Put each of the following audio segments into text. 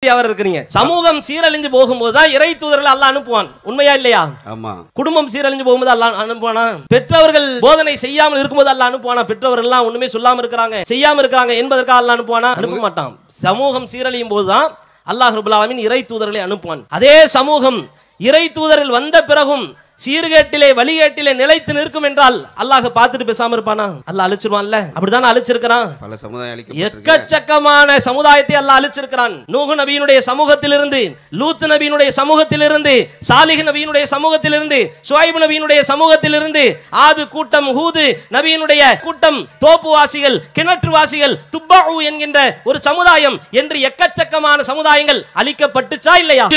இருக்கிறீங்க. சமூகம் சீரழிஞ்சு போகும்போது தான் இறை தூதர்கள் அல்லாஹ் அனுப்புவான். உண்மையா இல்லையா? ஆமா. குடும்பம் சீரழிஞ்சு போகும்போது அல்லாஹ் அனுப்புவானா? பெற்றவர்கள் போதனை செய்யாமல் இருக்கும்போது அல்லாஹ் அனுப்புவானா? பெற்றவர்கள் எல்லாம் ஒண்ணுமே சொல்லாம இருக்காங்க, செய்யாம இருக்காங்க என்பதற்காக அல்லாஹ் அனுப்புவானா? அனுப்ப மாட்டான். சமூகம் சீரழியும் போதுதான் அல்லாஹ் ரப்பல் ஆலமீன் இறை தூதர்களை அனுப்புவான். அதே சமூகம் இறை தூதர்கள் வந்த பிறகும் சீர்கேட்டிலே வழிகேட்டிலே நிலைத்து நிற்கும் என்றால் அல்லாஹ் பார்த்துட்டு பேசாம இருப்பானா? அல்லாஹ் அழிச்சிருவான்ல. அப்படிதான் அழிச்சிருக்கிறான். பல சமுதாயம் எக்கச்சக்கமான சமுதாயத்தை அல்லாஹ் அழிச்சிருக்கிறான். நூஹ் நபியினுடைய சமூகத்திலிருந்து, லூத் நபியினுடைய சமூகத்திலிருந்து, சாலிஹ் நபியினுடைய சமூகத்திலிருந்து, சுவைப் நபியினுடைய சமூகத்திலிருந்து, ஆது கூட்டம், ஹூது நபியினுடைய கூட்டம், தோப்புவாசிகள், கிணற்றுவாசிகள், துப்பாஉ என்கின்ற ஒரு சமுதாயம் என்று எக்கச்சக்கமான சமுதாயங்கள் அழிக்கப்பட்டுச்சா இல்லையா?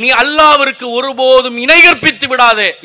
நீ அல்லாஹ்விற்கு ஒருபோதும் இணை கற்பித்து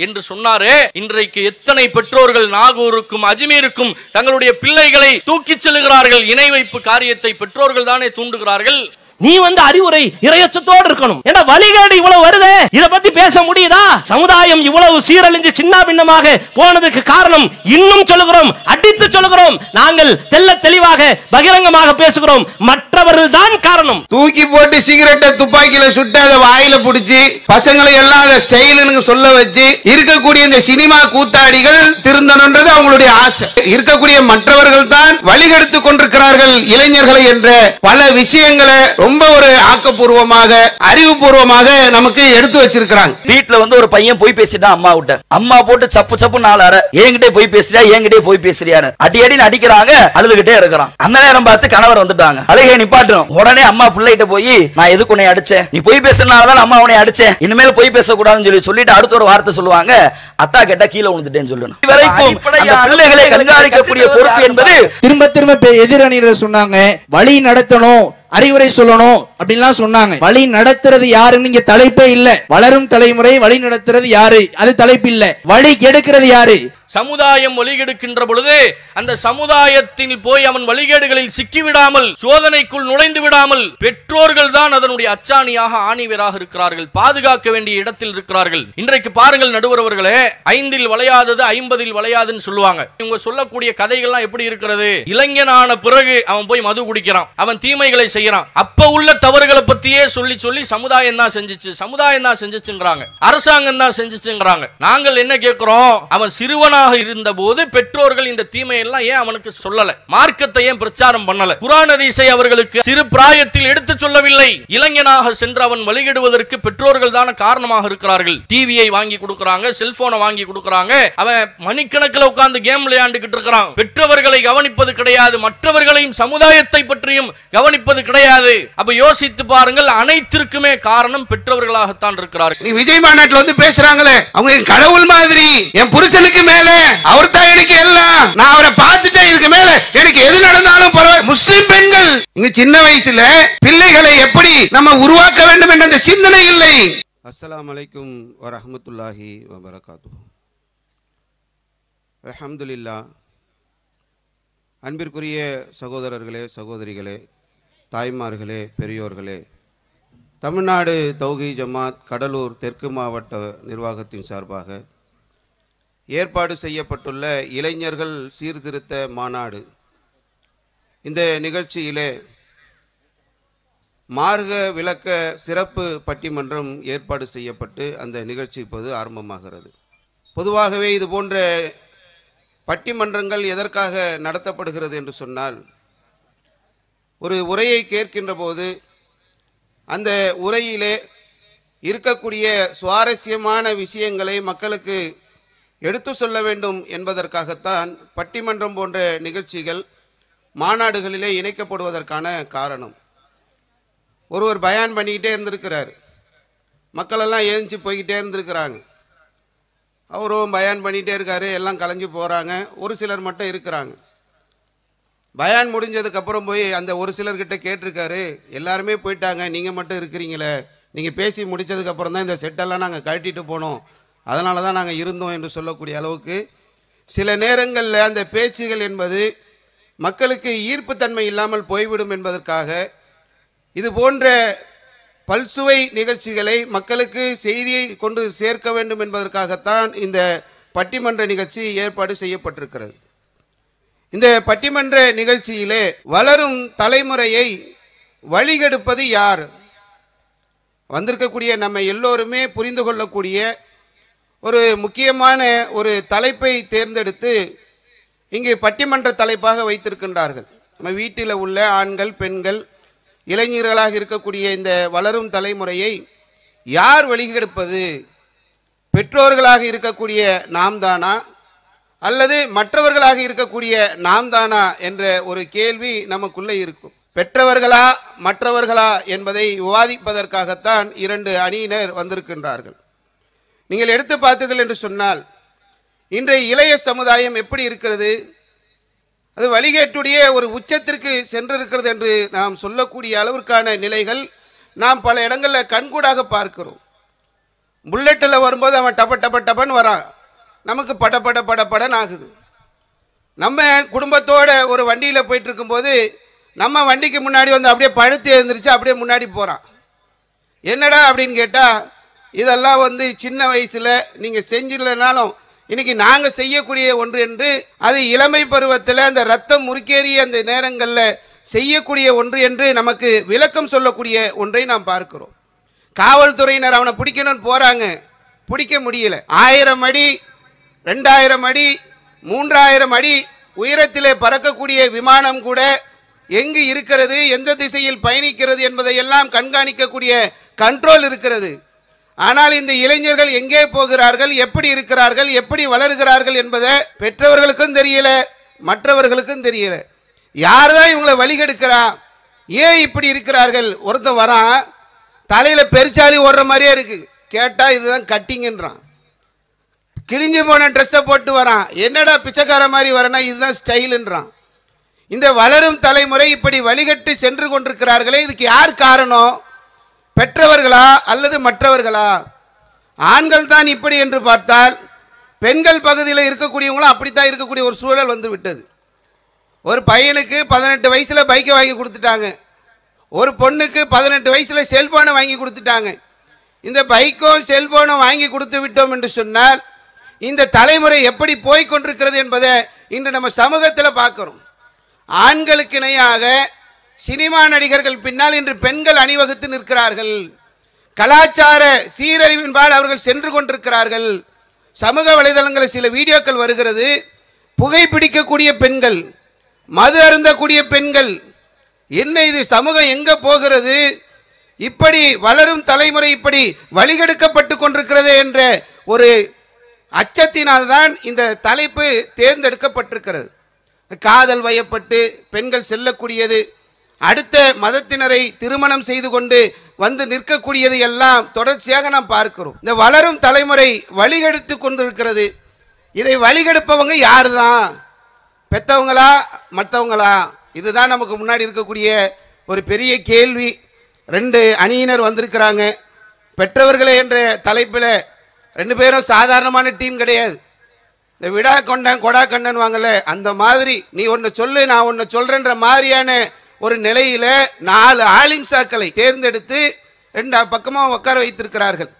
என்று சொன்னாரே. இன்றைக்கு எத்தனை பெற்றோர்கள் நாகூருக்கும் அஜ்மீருக்கும் தங்களுடைய பிள்ளைகளை தூக்கிச் செல்கிறார்கள். இணை வைப்பு காரியத்தை பெற்றோர்கள் தானே தூண்டுகிறார்கள். நீ அறிவுரை இறையச்சத்தோடு இருக்கணும். ஏன்னா வழிகேடு இவ்வளவு வருதே, இத பத்தி பேச முடியுதா? சமுதாயம் இவ்வளவு சீரழிஞ்சு சின்ன பின்னமாக போனதுக்கு காரணம் இன்னும் சொல்லுகிறோம், அடித்து சொல்லுகிறோம். நாங்கள் தெல்ல தெளிவாக பகிரங்கமாக பேசுகிறோம். மற்றவர்கள் தான் காரணம். தூக்கி போட்டு சிகரெட்டை துப்பாக்கியில சுட்டு அதை வாயில பிடிச்சி பசங்களை எல்லாம் அதை ஸ்டைல்னு சொல்ல வச்சு இருக்கக்கூடிய இந்த சினிமா கூத்தாடிகள் திருந்தணும்ன்றது அவங்களுடைய ஆசை. இருக்கக்கூடிய மற்றவர்கள் தான் வழிகெடுத்து கொண்டிருக்கிறார்கள் இளைஞர்களை என்ற பல விஷயங்களை ரொம்ப ஒரு ஆக்கப்பூர்வமாக அறிவுபூர்வமாக நமக்கு எடுத்து வச்சிருக்காங்க. வீட்டுல ஒரு பையன் போய் பேசிட்டான் அம்மா விட்ட. அம்மா போட்டு சப்பு சப்பு நாளார என்கிட்ட போய் பேசுறியா, என்கிட்ட போய் பேசுறியான்னு அடி அடின்னு அடிக்கிறாங்க. அழுதுகிட்டே இருக்கிறான். அந்த நேரம் பார்த்து கணவர் வந்துட்டாங்க. அழுகை நிப்பாட்டணும். உடனே அம்மா பிள்ளைகிட்ட போய் நான் எதுக்கு உன்னை அடிச்சேன், நீ போய் பேசுறதுனாலதான் அம்மா உன்னை அடிச்சேன், இனிமேல் போய் பேசக்கூடாதுன்னு சொல்லிட்டு அடுத்த ஒரு வார்த்தை சொல்லுவாங்க, அத்தா கேட்டா கீழே விழுந்துட்டேன்னு சொல்லணும். வரைக்கும் பிள்ளைகளை கண்காணிக்கக்கூடிய பொறுப்பு என்பது திரும்ப திரும்ப எதிரணியினர் சொன்னாங்க. வழி நடத்தணும், அறிவுரை சொல்லணும் அப்படின்லாம் சொன்னாங்க. வழி நடத்துறது யாருன்னு இங்க தலைப்பே இல்ல. வளரும் தலைமுறை வழி நடத்துறது யாரு, அது தலைப்பு இல்ல. வழி கெடுக்கிறது யாரு? சமுதாயம் வழிகெடுக்கின்ற பொழுது அந்த சமுதாயத்தில் போய் அவன் வழிகேடுகளில் சிக்கிவிடாமல், சோதனைக்குள் நுழைந்து விடாமல் பெற்றோர்கள் தான் அதனுடைய அச்சாணியாக ஆணிவராக இருக்கிறார்கள், பாதுகாக்க வேண்டிய இடத்தில் இருக்கிறார்கள். இன்றைக்கு பாருங்கள் நடுவர் அவர்களே, 5இல் வளையாதது 50இல் வளையாதுன்னு சொல்லுவாங்க. இவங்க சொல்லக்கூடிய கதைகள்லாம் எப்படி இருக்கிறது? இளைஞனான பிறகு அவன் போய் மது குடிக்கிறான், அவன் தீமைகளை செய்யறான். அப்ப உள்ள தவறுகளை பத்தியே சொல்லி சொல்லி சமுதாயம் தான் செஞ்சிச்சு, சமுதாயம் தான் செஞ்சிச்சுங்கிறாங்க, அரசாங்கம் தான் செஞ்சிச்சுங்கிறாங்க. நாங்கள் என்ன கேட்கிறோம்? அவன் சிறுவனா இருந்த போது பெற்றோர்கள் இந்த தீமையெல்லாம் ஏன் அவனுக்கு சொல்லல? மார்க்கத்தை ஏன் பிரச்சாரம் பண்ணல? குர்ஆன் ஹதீஸை அவர்களுக்கு சிறு பிராயத்தில் எடுத்து சொல்லவில்லை. இளைஞனாக சென்று அவன் வழிகெடுவதற்கு பெற்றோர்கள் தான காரணமாக இருக்கிறார்கள். டிவியை வாங்கி கொடுக்கறாங்க, செல்போனை வாங்கி கொடுக்கறாங்க, அவன் மணிக்கணக்கில் உட்கார்ந்து கேம் விளையாண்டுகிட்டு இருக்கிறான். பெற்றவர்களை கவனிப்பது கிடையாது, மற்றவர்களையும் சமுதாயத்தை பற்றியும் கவனிப்பது கிடையாது. அப்ப யோசித்து பாருங்கள், அனைத்திற்குமே காரணம் பெற்றவர்களாகத்தான் இருக்கிறார்கள். நீ விஜய் மாநாட்டில் பேசுறாங்களே, அவங்க கடவுள் மாதிரி, என் புருஷனுக்கு மேல அவர் தான் எனக்கு எல்லாம், நான் அவரை பார்த்துட்டேன், இதுக்கு மேல எனக்கு எது நடந்தாலும் பரவாயில்லை. முஸ்லிம் பெண்கள் இங்க சின்ன வயசுல பிள்ளைகளை எப்படி நம்ம உருவாக்க வேண்டும் என்ற அந்த சிந்தனை இல்லை. அஸ்ஸலாமு அலைக்கும் வரஹ்மத்துல்லாஹி வபரகாத்துஹு. அல்ஹம்துலில்லாஹ். அன்பிற்குரிய சகோதரர்களே, சகோதரிகளே, தாய்மார்களே, பெரியோர்களே, தமிழ்நாடு தௌஹீத் ஜமாத் கடலூர் தெற்கு மாவட்ட நிர்வாகத்தின் சார்பாக ஏற்பாடு செய்யப்பட்டுள்ள இளைஞர்கள் சீர்திருத்த மாநாடு, இந்த நிகழ்ச்சியிலே மார்க்க விளக்க சிறப்பு பட்டிமன்றம் ஏற்பாடு செய்யப்பட்டு அந்த நிகழ்ச்சி இப்போது ஆரம்பமாகிறது. பொதுவாகவே இது போன்ற பட்டிமன்றங்கள் எதற்காக நடத்தப்படுகிறது என்று சொன்னால், ஒரு உரையை கேட்கின்ற போது அந்த உரையிலே இருக்கக்கூடிய சுவாரஸ்யமான விஷயங்களை மக்களுக்கு எடுத்து சொல்ல வேண்டும் என்பதற்காகத்தான் பட்டிமன்றம் போன்ற நிகழ்ச்சிகள் மாநாடுகளிலே இணைக்கப்படுவதற்கான காரணம். ஒருவர் பயான் பண்ணிக்கிட்டே இருந்திருக்கிறார், மக்களெல்லாம் எழுந்து போய்கிட்டே இருந்திருக்கிறாங்க. அவரும் பயான் பண்ணிகிட்டே இருக்காரு, எல்லாம் கலைஞ்சு போகிறாங்க. ஒரு சிலர் மட்டும் இருக்கிறாங்க. பயான் முடிஞ்சதுக்கப்புறம் போய் அந்த ஒரு சிலர்கிட்ட கேட்டிருக்காரு, எல்லாருமே போயிட்டாங்க, நீங்கள் மட்டும் இருக்கிறீங்களே, நீங்கள் பேசி முடித்ததுக்கப்புறம் தான் இந்த செட்டெல்லாம் நாங்கள் கழட்டிட்டு போனோம், அதனால தான் நாங்கள் இருந்தோம் என்று சொல்லக்கூடிய அளவுக்கு சில நேரங்களில் அந்த பேச்சுகள் என்பது மக்களுக்கு ஈர்ப்புத்தன்மை இல்லாமல் போய்விடும் என்பதற்காக இது போன்ற பல்சுவை நிகழ்ச்சிகளை மக்களுக்கு செய்தியை கொண்டு சேர்க்க வேண்டும் என்பதற்காகத்தான் இந்த பட்டிமன்ற நிகழ்ச்சி ஏற்பாடு செய்யப்பட்டிருக்கிறது. இந்த பட்டிமன்ற நிகழ்ச்சியிலே வளரும் தலைமுறையை வழிகெடுப்பது யார்? வந்திருக்கக்கூடிய நம்ம எல்லோருமே புரிந்து கொள்ளக்கூடிய ஒரு முக்கியமான ஒரு தலைப்பை தேர்ந்தெடுத்து இங்கே பட்டிமன்ற தலைப்பாக வைத்திருக்கின்றார்கள். நம்ம வீட்டில் உள்ள ஆண்கள், பெண்கள், இளைஞர்களாக இருக்கக்கூடிய இந்த வளரும் தலைமுறையை யார் வழிகெடுப்பது? பெற்றோர்களாக இருக்கக்கூடிய நாம் தானா அல்லது மற்றவர்களாக இருக்கக்கூடிய நாம் தானா என்ற ஒரு கேள்வி நமக்குள்ளே இருக்கும். பெற்றவர்களா மற்றவர்களா என்பதை விவாதிப்பதற்காகத்தான் இரண்டு அணியினர் வந்திருக்கின்றார்கள். நீங்கள் எடுத்து பார்த்தீர்கள் என்று சொன்னால் இன்றைய இளைய சமுதாயம் எப்படி இருக்கிறது? அது வழிகேட்டுடைய ஒரு உச்சத்திற்கு சென்றிருக்கிறது என்று நாம் சொல்லக்கூடிய அளவிற்கான நிலைகள் நாம் பல இடங்களில் கண்கூடாக பார்க்கிறோம். புல்லட்டில் வரும்போது அவன் டப டப டபன்னு வரான், நமக்கு பட பட பட படன்னு ஆகுது. நம்ம குடும்பத்தோட ஒரு வண்டியில் போயிட்டு இருக்கும்போது நம்ம வண்டிக்கு முன்னாடி வந்து அப்படியே பழுத்து எழுந்திரிச்சு அப்படியே முன்னாடி போகிறான். என்னடா அப்படின்னு கேட்டால், இதெல்லாம் வந்து சின்ன வயசில் நீங்கள் செஞ்சிடலனாலும் இன்னைக்கு நாங்கள் செய்யக்கூடிய ஒன்று என்று, அது இளமை பருவத்தில் அந்த ரத்தம் முறுக்கேறிய அந்த நேரங்களில் செய்யக்கூடிய ஒன்று என்று நமக்கு விளக்கம் சொல்லக்கூடிய ஒன்றை நாம் பார்க்கிறோம். காவல்துறையினர் அவனை பிடிக்கணும்னு போகிறாங்க, பிடிக்க முடியல. 1000 அடி 2000 அடி 3000 அடி உயரத்திலே பறக்கக்கூடிய விமானம் கூட எங்கு இருக்கிறது, எந்த திசையில் பயணிக்கிறது என்பதையெல்லாம் கண்காணிக்கக்கூடிய கண்ட்ரோல் இருக்கிறது. ஆனால் இந்த இளைஞர்கள் எங்கே போகிறார்கள், எப்படி இருக்கிறார்கள், எப்படி வளர்கிறார்கள் என்பதை பெற்றவர்களுக்கும் தெரியல, மற்றவர்களுக்கும் தெரியல. யார் தான் இவங்களை வழிகெடுக்கிறா, ஏன் இப்படி இருக்கிறார்கள்? ஒருத்தன் வரான், தலையில் பெருச்சாலி ஓடுற மாதிரியே இருக்கு, கேட்டால் இதுதான் கட்டிங்கன்றான். கிழிஞ்சு போன ட்ரெஸ்ஸை போட்டு வரான், என்னடா பிச்சைக்கார மாதிரி வரனா, இதுதான் ஸ்டைலுன்றான். இந்த வளரும் தலைமுறை இப்படி வழிகட்டு சென்று கொண்டிருக்கிறார்களே, இதுக்கு யார் காரணம்? பெற்றவர்களா அல்லது மற்றவர்களா? ஆண்கள் தான் இப்படி என்று பார்த்தால் பெண்கள் பகுதியில் இருக்கக்கூடியவங்களும் அப்படித்தான் இருக்கக்கூடிய ஒரு சூழல் வந்து விட்டது. ஒரு பையனுக்கு 18 வயசில் பைக்கை வாங்கி கொடுத்துட்டாங்க, ஒரு பொண்ணுக்கு 18 வயசில் செல்போனை வாங்கி கொடுத்துட்டாங்க. இந்த பைக்கும் செல்போனும் வாங்கி கொடுத்து விட்டோம் என்று சொன்னால் இந்த தலைமுறை எப்படி போய்கொண்டிருக்கிறது என்பதை இன்று நம்ம சமூகத்தில் பார்க்கிறோம். ஆண்களுக்கு இணையாக சினிமா நடிகர்கள் பின்னால் இன்று பெண்கள் அணிவகுத்து நிற்கிறார்கள். கலாச்சார சீரழிவின்பால் அவர்கள் சென்று கொண்டிருக்கிறார்கள். சமூக வலைதளங்களில் சில வீடியோக்கள் வருகிறது, புகைப்பிடிக்கக்கூடிய பெண்கள், மது அருந்தக்கூடிய பெண்கள். என்ன இது? சமூகம் எங்க போகிறது? இப்படி வளரும் தலைமுறை இப்படி வழிகெடுக்கப்பட்டு கொண்டிருக்கிறது என்ற ஒரு அச்சத்தினால்தான் இந்த தலைப்பு தேர்ந்தெடுக்கப்பட்டிருக்கிறது. காதல் வயப்பட்டு பெண்கள் செல்லக்கூடியது, அடுத்த மதத்தினரை திருமணம் செய்து கொண்டு வந்து நிற்கக்கூடியது எல்லாம் தொடர்ச்சியாக நாம் பார்க்கிறோம். இந்த வளரும் தலைமுறை வழிகெடுத்து கொண்டிருக்கிறது. இதை வழிகெடுப்பவங்க யாரு தான்? பெற்றவங்களா மற்றவங்களா? இதுதான் நமக்கு முன்னாடி இருக்கக்கூடிய ஒரு பெரிய கேள்வி. 2 அணியினர் வந்திருக்கிறாங்க. பெற்றவர்களே என்ற தலைப்பில் 2 பேரும் சாதாரணமான டீம் கிடையாது. இந்த விடா கொண்டன் கொடா கண்டன் வாங்கல, அந்த மாதிரி நீ ஒன்று சொல்லு நான் ஒன்று சொல்றேன்ற மாதிரியான ஒரு நிலையில 4 ஆலிம்சாக்களை தேர்ந்தெடுத்து 2 பக்கமும் உட்கார வைத்திருக்கிறார்கள்.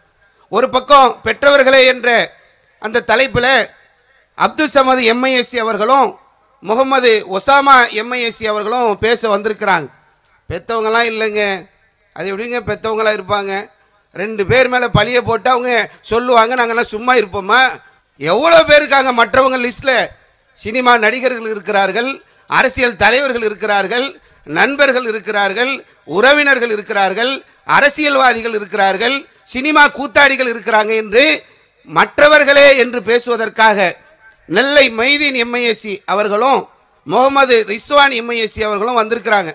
ஒரு பக்கம் பெற்றவர்களே என்ற அந்த தலைப்பில் அப்துல் சமது எம்ஐஎஸ்சி அவர்களும் முகமது ஒசாமா எம்ஐஎஸ்சி அவர்களும் பேச வந்திருக்கிறாங்க. பெற்றவங்களாம் இல்லைங்க, அது எப்படிங்க பெற்றவங்களாம் இருப்பாங்க? 2 பேர் மேலே பழிய போட்டு அவங்க சொல்லுவாங்க, நாங்கள்லாம் சும்மா இருப்போமா? எவ்வளோ பேர் இருக்காங்க மற்றவங்க லிஸ்ட்டில். சினிமா நடிகர்கள் இருக்கிறார்கள், அரசியல் தலைவர்கள் இருக்கிறார்கள், நண்பர்கள் இருக்கிறார்கள், உறவினர்கள் இருக்கிறார்கள், அரசியல்வாதிகள் இருக்கிறார்கள், சினிமா கூத்தாடிகள் இருக்கிறாங்க என்று மற்றவர்களே என்று பேசுவதற்காக நெல்லை மைதீன் எம்ஐஎஸ்சி அவர்களும் முகமது ரிஸ்வான் எம்ஐஎஸ்சி அவர்களும் வந்திருக்கிறாங்க.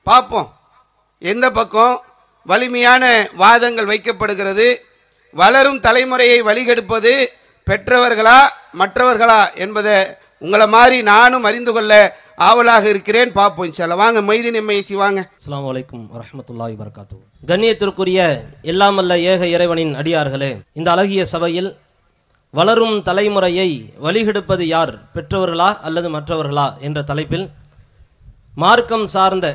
பார்ப்போம் எந்த பக்கம் வலிமையான வாதங்கள் வைக்கப்படுகிறது. வளரும் தலைமுறையை வழிகெடுப்பது பெற்றவர்களா மற்றவர்களா என்பதை உங்களை மாதிரி நானும் அறிந்து கொள்ள ஆவலாக இருக்கிறேன். பார்ப்போம் இன்ஷால்லா. வாங்க மைதீன் எம்ஐஎஸ்சி வாங்க. அஸ்ஸலாமு அலைக்கும் வரஹ்மத்துல்லாஹி வபரகாத்துஹு. கண்ணியத்திற்குரிய எல்லாமல்ல ஏக இறைவனின் அடியார்களே, இந்த அழகிய சபையில் வளரும் தலைமுறையை வழிகெடுப்பது யார், பெற்றவர்களா அல்லது மற்றவர்களா என்ற தலைப்பில் மார்க்கம் சார்ந்த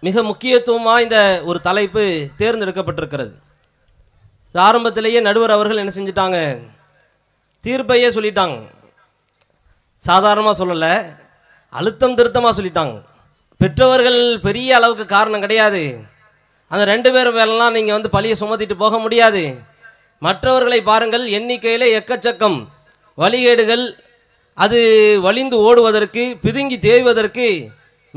மிக முக்கியத்துவம் வாய்ந்த ஒரு தலைப்பு தேர்ந்தெடுக்கப்பட்டிருக்கிறது. ஆரம்பத்திலேயே நடுவர் அவர்கள் என்ன செஞ்சிட்டாங்க, தீர்ப்பையே சொல்லிட்டாங்க. சாதாரணமாக சொல்லலை, அழுத்தம் திருத்தமாக சொல்லிட்டாங்க. பெற்றவர்கள் பெரிய அளவுக்கு காரணம் கிடையாது. அந்த 2 பேர் மேலாம் நீங்கள் வந்து பழியை சுமத்திட்டு போக முடியாது. மற்றவர்களை பாருங்கள், எண்ணிக்கையிலே எக்கச்சக்கம் வழிகேடுகள் அது வலிந்து ஓடுவதற்கு பிதுங்கி தேய்வதற்கு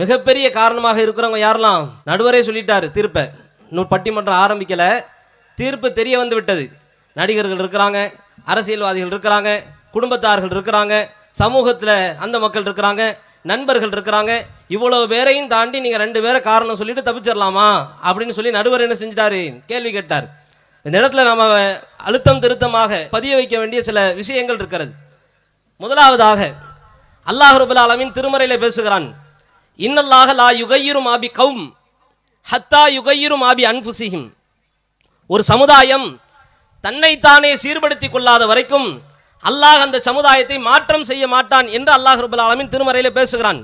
மிகப்பெரிய காரணமாக இருக்கிறவங்க யாரெல்லாம்? நடுவரே சொல்லிட்டாரு தீர்ப்பை, இன்னும் பட்டிமன்றம் ஆரம்பிக்கலை, தீர்ப்பு தெரிய வந்து விட்டது. நடிகர்கள் இருக்கிறாங்க, அரசியல்வாதிகள் இருக்கிறாங்க, குடும்பத்தார்கள் இருக்கிறாங்க, சமூகத்தில் அந்த மக்கள் இருக்கிறாங்க, நண்பர்கள் இருக்கிறாங்க. இவ்வளவு பேரையும் தாண்டி நீங்கள் 2 பேரை காரணம் சொல்லிட்டு தப்பிச்சிடலாமா அப்படின்னு சொல்லி நடுவர் என்ன செஞ்சிட்டாரு? கேள்வி கேட்டார். இந்த இடத்துல நம்ம அழுத்தம் திருத்தமாக பதிய வைக்க வேண்டிய சில விஷயங்கள் இருக்கிறது. முதலாவதாக அல்லாஹ் ரப்பல் ஆலமீன் திருமறையிலே பேசுகிறான், இன்னல்லாஹ லா யுகையிரு மா பி கௌம் ஹத்தா யுகையிரு மா பி அன்ஃபுஸிஹிம். ஒரு சமுதாயம் தன்னைத்தானே சீர்படுத்திக் கொள்ளாத வரைக்கும் அல்லாஹ் அந்த சமுதாயத்தை மாற்றம் செய்ய மாட்டான் என்று அல்லாஹ் ரப்பல் ஆலமீன் திருமறையிலே பேசுகிறான்.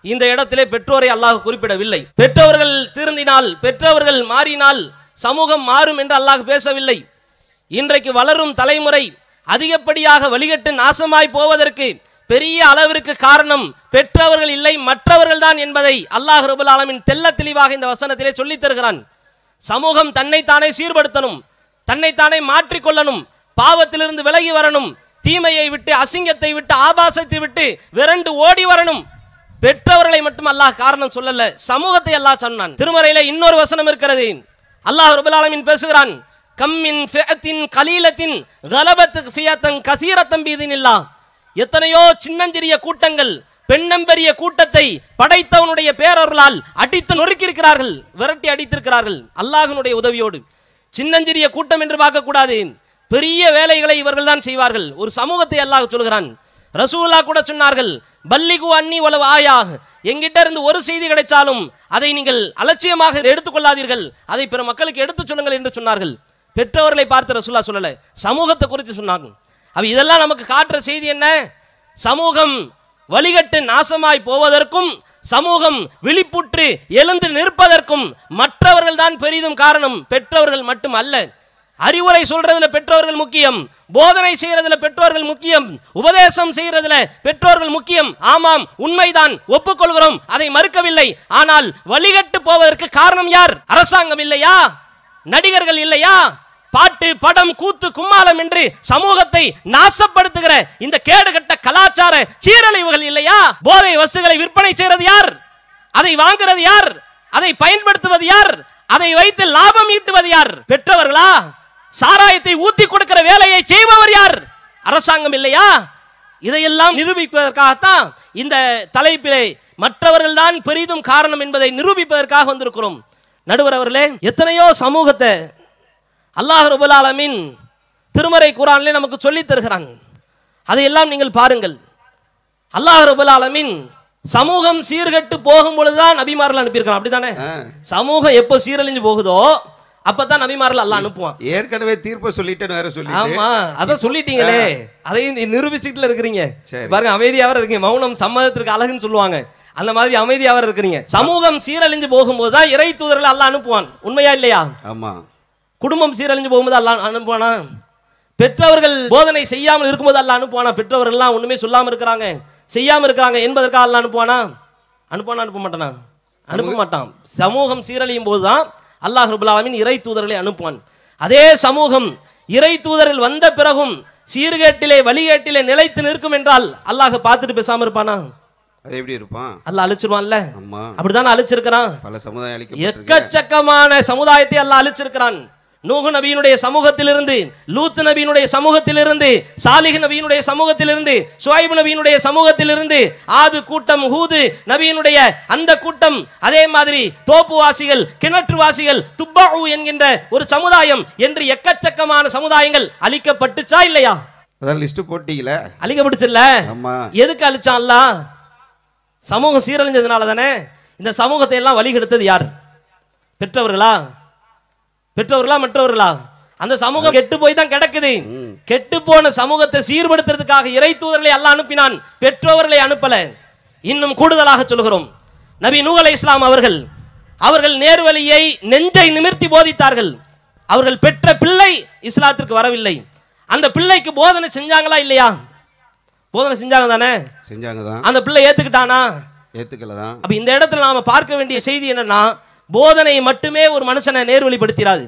இந்த இடத்திலே பெற்றோரை அல்லாஹ் குறிப்பிடவில்லை. பெற்றவர்கள் திருந்தினால், பெற்றவர்கள் மாறினால் சமூகம் மாறும் என்று அல்லாஹ் பேசவில்லை. இன்றைக்கு வளரும் தலைமுறை அதிகப்படியாக வழிகட்டு நாசமாய் போவதற்கு பெரிய அளவிற்கு காரணம் பெற்றவர்கள் இல்லை, மற்றவர்கள் தான் என்பதை அல்லாஹ் ரப்பல் ஆலமீன் தெள்ள தெளிவாக இந்த வசனத்திலே சொல்லித் தருகிறான். சமூகம் தன்னைத்தானே சீர்படுத்தணும், தன்னைத்தானே மாற்றிக்கொள்ளணும், பாவத்திலிருந்து விலகி வரணும், தீமையை விட்டு, அசிங்கத்தை விட்டு, ஆபாசத்தை விட்டு விரண்டு ஓடி வரணும். பெற்றவர்களை மட்டும் அல்லாஹ் காரணம் சொல்லல, சமூகத்தை அல்லாஹ் சொன்னான். திருமறையில இன்னொரு வசனம் இருக்கிறது. அல்லாஹ் ரப்பல் ஆலமீன் பேசுகிறான், கம்மின் ஃபிஅத்தின் கலீலத்தின் கலபத் ஃபியத்தன் கஸீரத்தன் பிஇذنில்லாஹ். எத்தனையோ சின்னஞ்சிறிய கூட்டங்கள் பெண்ணம்பெரிய கூட்டத்தை படைத்தவனுடைய பேரருளால் அடித்து நொறுக்கி இருக்கிறார்கள், விரட்டி அடித்திருக்கிறார்கள் அல்லாஹ்வினுடைய உதவியோடு. சின்னஞ்சிறிய கூட்டம் என்று பார்க்க கூடாது, பெரிய வேலைகளை இவர்கள் தான் செய்வார்கள். ஒரு சமூகத்தை அல்லாஹ் சொல்கிறான். ரசூலுல்லாஹ் கூட சொன்னார்கள், பல்லிகு அன்னி வலவ் ஆயாக, எங்கிட்ட இருந்து ஒரு செய்தி கிடைச்சாலும் அதை நீங்கள் அலட்சியமாக எடுத்துக்கொள்ளாதீர்கள், அதை பிற மக்களுக்கு எடுத்துச் சொல்லுங்கள் என்று சொன்னார்கள். பெற்றவர்களை பார்த்து ரசூலுல்லாஹ் சொல்லல, சமூகத்தை குறித்து சொன்னாங்க. அப்ப இதெல்லாம் நமக்கு காட்டுற செய்தி என்ன? சமூகம் வழிகட்டு நாசமாய் போவதற்கும் சமூகம் விழிப்புற்று எழுந்து நிற்பதற்கும் மற்றவர்கள் தான் பெரிதும் காரணம், பெற்றவர்கள் மட்டும் அல்ல. அறிவுரை சொல்றதுல பெற்றோர்கள் முக்கியம், போதனை செய்யறதுல பெற்றோர்கள் முக்கியம், உபதேசம் செய்யறதுல பெற்றோர்கள் முக்கியம். ஆமாம், உண்மைதான், ஒப்புக்கொள்கிறோம், அதை மறுக்கவில்லை. ஆனால் வழிகட்டு போவதற்கு காரணம் யார்? அரசாங்கம் இல்லையா? நடிகர்கள் இல்லையா? பாட்டு, படம், கூத்து, கும்மாளம் என்று சமூகத்தை நாசப்படுத்துகிற இந்த கேடுகட்ட கலாச்சார சீரழிவுகள் இல்லையா? போதை வஸ்துகளை விற்பனை செய்யறது யார்? அதை வாங்குறது யார்? அதை பயன்படுத்துவது யார்? அதை வைத்து லாபம் ஈட்டுவது யார்? பெற்றவர்களா? சாராயத்தை ஊத்தி கொடுக்கிற வேலையை செய்பவர் யார்? அரசாங்கம் இல்லையா? இதையெல்லாம் நிரூபிப்பதற்காகத்தான் இந்த தலைப்பிலே மற்றவர்கள் தான் பெரிதும் காரணம் என்பதை நிரூபிப்பதற்காக வந்திருக்கிறோம். நடுவர் அவர்களே, எத்தனையோ சமூகத்தை அல்லாஹ் ரப்பல் ஆலமீன் திருமறை குர்ஆனிலே நமக்கு சொல்லித் தருகிறான். அதையெல்லாம் நீங்கள் பாருங்கள். அல்லாஹ் ரப்பல் ஆலமீன் சமூகம் சீர்கெட்டு போகும் பொழுதுதான் நபிமார்கள் அனுப்பியிருக்கான். அப்படித்தானே? சமூகம் எப்போ சீரழிஞ்சு போகுதோ அப்பதான் நபிமார்கள் அல்லாஹ் அனுப்புவான். ஏற்கனவே தீர்ப்பு சொல்லிட்டேன்னு வேற சொல்லி. ஆமா, அதான் சொல்லிட்டீங்களே, அதையும் நிரூபிச்சுட்டு இருக்கிறீங்க. பாருங்க, அமைதியாவே இருக்கீங்க. மௌனம் சம்மதத்திற்கு அழகுன்னு சொல்லுவாங்க, அந்த மாதிரி அமைதியாவே இருக்கிறீங்க. சமூகம் சீரழிஞ்சு போகும்போது தான் இறை தூதர்கள் அல்லாஹ் அனுப்புவான். உண்மையா இல்லையா? ஆமா. குடும்பம் சீரழிஞ்சு போகும்போது அல்லாஹ் அனுப்புவானா? பெற்றவர்கள் போதனை செய்யாமல் இருக்கும்போது அல்லாஹ் அனுப்புவானா? பெற்றவர்கள் எல்லாம் ஒண்ணுமே சொல்லாம இருக்கிறாங்க, செய்யாம இருக்கிறாங்க என்பதற்காக அல்லாஹ் அனுப்புவானா? அனுப்புவானா? அனுப்ப மாட்டானா? அனுப்ப மாட்டான். சமூகம் சீரழியும் போதுதான் அல்லாஹ் ரப்பல் ஆலமீன் இறை தூதர்களை அனுப்புவான். அதே சமூகம் இறை தூதர்கள் வந்த பிறகும் சீர்கேட்டிலே வழிகேட்டிலே நிலைத்து நிற்கும் என்றால் அல்லாஹ் பார்த்துட்டு பேசாம இருப்பானா? அது எப்படி இருப்பான்? அல்லாஹ் அழிச்சிருவான்ல. ஆமா, அப்படிதான் அழிச்சிருக்கிறான். பல சமுதாயம் அழிக்கப்பட்டிருக்கு. எக்கச்சக்கமான சமுதாயத்தை அல்லாஹ் அழிச்சிருக்கிறான். நூஹ் நபியினுடைய சமூகத்திலிருந்து, லூத் நபியினுடைய சமூகத்திலிருந்து, சாலிஹ் நபியினுடைய சமூகத்திலிருந்து, ஷுஐப் நபியினுடைய சமூகத்திலிருந்து, ஆது கூட்டம், ஹூது நபியினுடைய அந்த கூட்டம், அதே மாதிரி தோப்புவாசிகள், கிணற்றுவாசிகள், துப்பாஉ என்கின்ற ஒரு சமுதாயம் என்று எக்கச்சக்கமான சமுதாயங்கள் அழிக்கப்பட்டுச்சா இல்லையா? அதான் லிஸ்ட் போட்டீங்களே, அழிக்கப்பட்டுச்சுல்ல. ஆமா. எதுக்கு அழிச்சான் அல்லாஹ்? சமூகம் சீரழிஞ்சதுனால தானே. இந்த சமூகத்தை எல்லாம் வழிகெடுத்தது யார்? பெற்றவர்களா? பெற்றவர்களா மற்றவர்களா? அந்த சமூகம் கெட்டு போய் தான் கிடக்குது. கெட்டு போன சமூகத்தை சீர்படுத்துறதுக்காக இறை தூதர்களை அல்லாஹ் அனுப்பினான், பெற்றோர்களை அனுப்பல. இன்னும் கூடுதலாக சொல்கிறோம், நபி நூஹ் அலைஹிஸ்ஸலாம் அவர்கள் நேர்வழியை நெஞ்சை நிமிர்த்தி போதித்தார்கள். அவர்கள் பெற்ற பிள்ளை இஸ்லாத்திற்கு வரவில்லை. அந்த பிள்ளைக்கு போதனை செஞ்சாங்களா இல்லையா? போதனை செஞ்சாங்க தானே. செஞ்சாங்க தான். அந்த பிள்ளை ஏத்துக்கிட்டானா? ஏத்துக்கலதான். அப்ப இந்த இடத்துல நாம பார்க்க வேண்டிய செய்தி என்னன்னா, போதனை மட்டுமே ஒரு மனுஷனை நேர்வழிப்படுத்திடாது.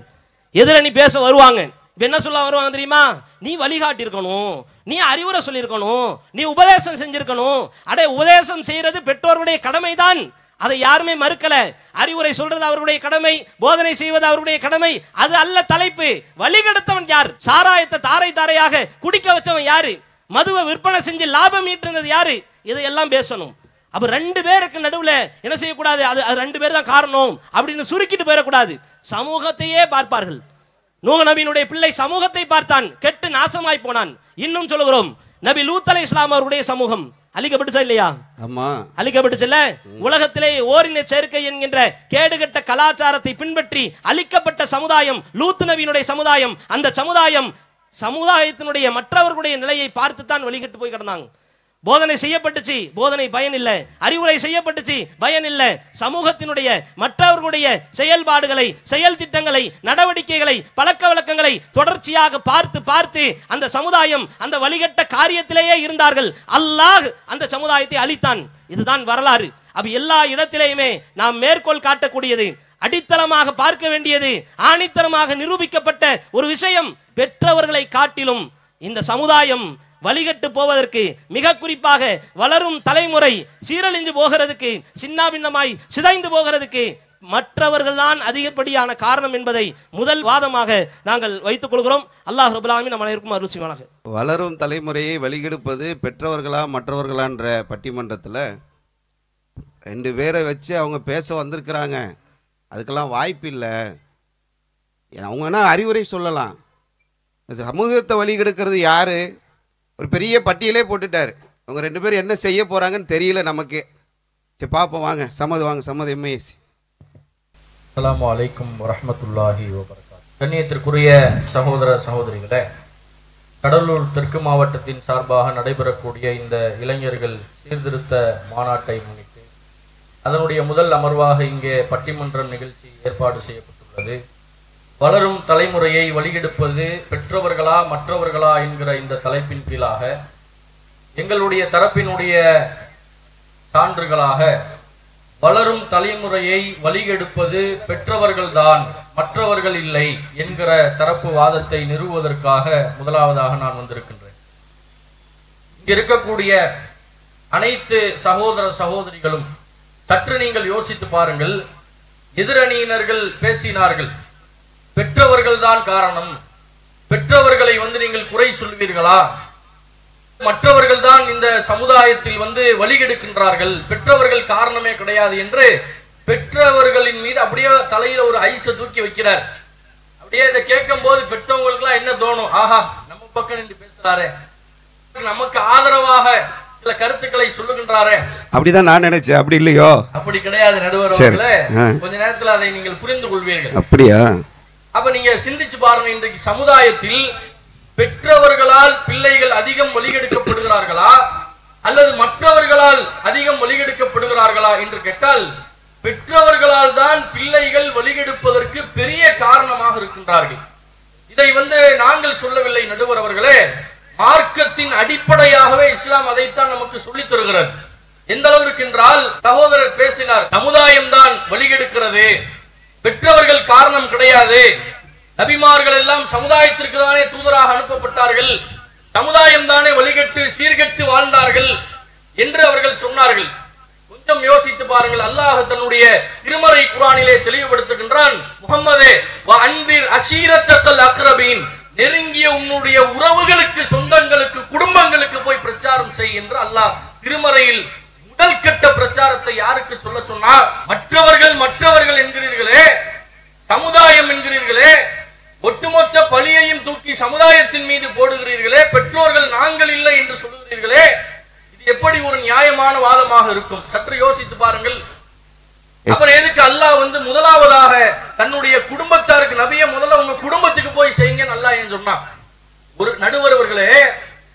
எதிரணி பேச வருவாங்க, என்ன சொல்ல வருவாங்க தெரியுமா? நீ வழிகாட்டி இருக்கணும், நீ அறிவுரை சொல்லியிருக்கணும், நீ உபதேசம் செஞ்சிருக்கணும். அடே, உபதேசம் செய்யறது பெற்றோருடைய கடமைதான், அதை யாருமே மறுக்கல. அறிவுரை சொல்றது அவருடைய கடமை, போதனை செய்வது அவருடைய கடமை. அது அல்ல தலைப்பு. வழிகெடுத்தவன் யார்? சாராயத்தை தாரை தாரையாக குடிக்க வச்சவன் யாரு? மதுவை விற்பனை செஞ்சு லாபம் ஈட்டுனது யாரு? இதையெல்லாம் பேசணும். அப்ப ரெண்டு பேருக்கு நடுவுல என்ன செய்யக்கூடாது? அது ரெண்டு பேர் தான் காரணம் அப்படின்னு சுருக்கிட்டு போயிடக்கூடாது. சமூகத்தையே பார்ப்பார்கள். நூஹ் நபியினுடைய பிள்ளை சமூகத்தை பார்த்தான், கெட்டு நாசமாய் போனான். இன்னும் சொல்லுகிறோம், நபி லூத் அலைஹிஸ்ஸலாம் அவருடைய சமூகம் அழிக்கப்பட்டுச்சா இல்லையா? ஆமா, அழிக்கப்பட்டுச்சுல்ல. உலகத்திலே ஓரின சேர்க்கை என்கின்ற கேடுகட்ட கலாச்சாரத்தை பின்பற்றி அழிக்கப்பட்ட சமுதாயம் லூத் நபியினுடைய சமுதாயம். அந்த சமுதாயத்தினுடைய மற்றவர்களுடைய நிலையை பார்த்துத்தான் வழிகட்டு போய் கிடந்தாங்க. போதனை செய்யப்பட்டுச்சு, போதனை பயன் இல்லை. அறிவுரை செய்யப்பட்டுச்சு, பயன் இல்லை. சமூகத்தினுடைய மற்றவர்களுடைய செயல்பாடுகளை, செயல் திட்டங்களை, நடவடிக்கைகளை, பழக்க வழக்கங்களை தொடர்ச்சியாக பார்த்து பார்த்து அந்த சமுதாயம் அந்த வழிகட்ட காரியத்திலேயே இருந்தார்கள். அல்லாஹ் அந்த சமுதாயத்தை அழித்தான். இதுதான் வரலாறு. அப்ப எல்லா இடத்திலேயுமே நாம் மேற்கோள் காட்டக்கூடியது, அடித்தளமாக பார்க்க வேண்டியது, ஆணித்தரமாக நிரூபிக்கப்பட்ட ஒரு விஷயம், பெற்றவர்களை காட்டிலும் இந்த சமுதாயம் வழிகட்டு போவதற்கு, மிக குறிப்பாக வளரும் தலைமுறை சீரழிஞ்சு போகிறதுக்கு, சின்னாபின்னமாய் சிதைந்து போகிறதுக்கு மற்றவர்கள் தான் அதிகப்படியான காரணம் என்பதை முதல் வாதமாக நாங்கள் வைத்துக் கொள்கிறோம். அல்லாஹ் ரப்பல் ஆலமீன் நம் அனைவருக்கும் அருள் செய்வானாக. வளரும் தலைமுறையை வழிகெடுப்பது பெற்றவர்களா மற்றவர்களான்ற பட்டிமன்றத்தில் ரெண்டு பேரை வச்சு அவங்க பேச வந்திருக்கிறாங்க. அதுக்கெல்லாம் வாய்ப்பு இல்லை. அவங்கன்னா அறிவுரை சொல்லலாம். சமூகத்தை வழிகெடுக்கிறது யாரு? ஒரு பெரிய பட்டியலே போட்டுட்டார். அவங்க ரெண்டு பேரும் என்ன செய்ய போறாங்கன்னு தெரியல நமக்கு. சரி பார்ப்போம், வாங்க சமது, வாங்க சமது எம்ஏஎஸ். அஸ்ஸலாமு அலைக்கும் வரஹ்மத்துல்லாஹி வபரகாத்துஹு. கண்ணியத்திற்குரிய சகோதர சகோதரிகளே, கடலூர் தெற்கு மாவட்டத்தின் சார்பாக நடைபெறக்கூடிய இந்த இளைஞர்கள் சீர்திருத்த மாநாட்டை முன்னிட்டு அதனுடைய முதல் அமர்வாக இங்கே பட்டிமன்றம் நிகழ்ச்சி ஏற்பாடு செய்யப்பட்டுள்ளது. வளரும் தலைமுறையை வழிகெடுப்பது பெற்றவர்களா மற்றவர்களா என்கிற இந்த தலைப்பின் கீழாக எங்களுடைய தரப்பினுடைய சான்றுகளாக வளரும் தலைமுறையை வழிகெடுப்பது பெற்றவர்கள்தான், மற்றவர்கள் இல்லை என்கிற தரப்பு வாதத்தை நிறுவுவதற்காக முதலாவதாக நான் வந்திருக்கின்றேன். இங்க இருக்கக்கூடிய அனைத்து சகோதர சகோதரிகளும் சற்று நீங்கள் யோசித்து பாருங்கள். எதிரணியினர்கள் பேசினார்கள், பெற்றவர்கள் தான் காரணம், பெற்றவர்களை நீங்கள் குறை சொல்வீர்களா? மற்றவர்கள் தான் இந்த சமுதாயத்தில் வழிகெடுக்கின்றார்கள், பெற்றவர்கள் காரணமே கிடையாது என்று பெற்றவர்களின் மீது அப்படியே தலையில ஒரு ஐஸை தூக்கி வைக்கிறார். அப்படியே இதை கேட்கும் போது பெற்றவங்களுக்குலாம் என்ன தோணும்? ஆஹா, நம்ம பக்கம் நின்று பேசுறாரே, நமக்கு ஆதரவாக சில கருத்துக்களை சொல்லுகின்றாரே. அப்படிதான் நான் நினைச்சேன். அப்படி இல்லையோ? அப்படி கிடையாது நடுவர் அவர்களே. கொஞ்ச நேரத்தில் அதை நீங்கள் புரிந்து கொள்வீர்கள். அப்படியா? அப்ப நீங்க சிந்திச்சு பாருங்க, இன்றைக்கு சமுதாயத்தில் பெற்றவர்களால் பிள்ளைகள் அதிகம் வழிகெடுக்கப்படுகிறார்களா அல்லது மற்றவர்களால் அதிகம் வழிகெடுக்கப்படுகிறார்களா என்று கேட்டால், பெற்றவர்களால் தான் பிள்ளைகள் வழிகெடுப்பதற்கு பெரிய காரணமாக இருக்கின்றார்கள். இதை நாங்கள் சொல்லவில்லை நடுவர் அவர்களே, மார்க்கத்தின் அடிப்படையாகவே இஸ்லாம் அதைத்தான் நமக்கு சொல்லித் தருகிறது. எந்த அளவிற்கு என்றால், சகோதரர் பேசினார், சமுதாயம் தான் வழிகெடுக்கிறது, பெற்றவர்கள் காரணம் கிடையாது, நபிமார்கள் எல்லாம் சமுதாயத்திற்கு தானே தூதராக அனுப்பப்பட்டார்கள், சமுதாயம் தானே வழிகெட்டு சீர்கெட்டு வாழ்ந்தார்கள் என்று அவர்கள் சொன்னார்கள். கொஞ்சம் யோசித்து பாருங்கள். அல்லாஹ் தன்னுடைய திருமறை குர்ஆனிலே தெளிவுபடுத்துகின்றான், முஹம்மதே வ அன்திர் அஷீரத்தல் அக்ரபீன், நெருங்கிய உன்னுடைய உறவுகளுக்கு, சொந்தங்களுக்கு, குடும்பங்களுக்கு போய் பிரச்சாரம் செய் என்று அல்லாஹ் திருமறையில் முதல் கட்ட பிரச்சாரத்தை யாருக்கு சொல்ல சொன்னார்? மற்றவர்கள் என்கிறீர்களே, சமுதாயம் என்கிறீர்களே, ஒட்டுமொத்த பழியையும் தூக்கி சமுதாயத்தின் மீது போடுகிறீர்களே, பெற்றோர்கள் நாங்கள் இல்லை என்று சொல்லுகிறீர்களே, இது எப்படி ஒரு நியாயமான வாதமாக இருக்கும்? சற்று யோசித்து பாருங்கள். அப்புறம் எதுக்கு அல்லாஹ் முதலாவதாக தன்னுடைய குடும்பத்தாருக்கு, நபியை முதல்ல உங்க குடும்பத்துக்கு போய் செய்யுங்கன்னு அல்லாஹ் ஏன் சொன்னா? ஒரு நடுவர்களே,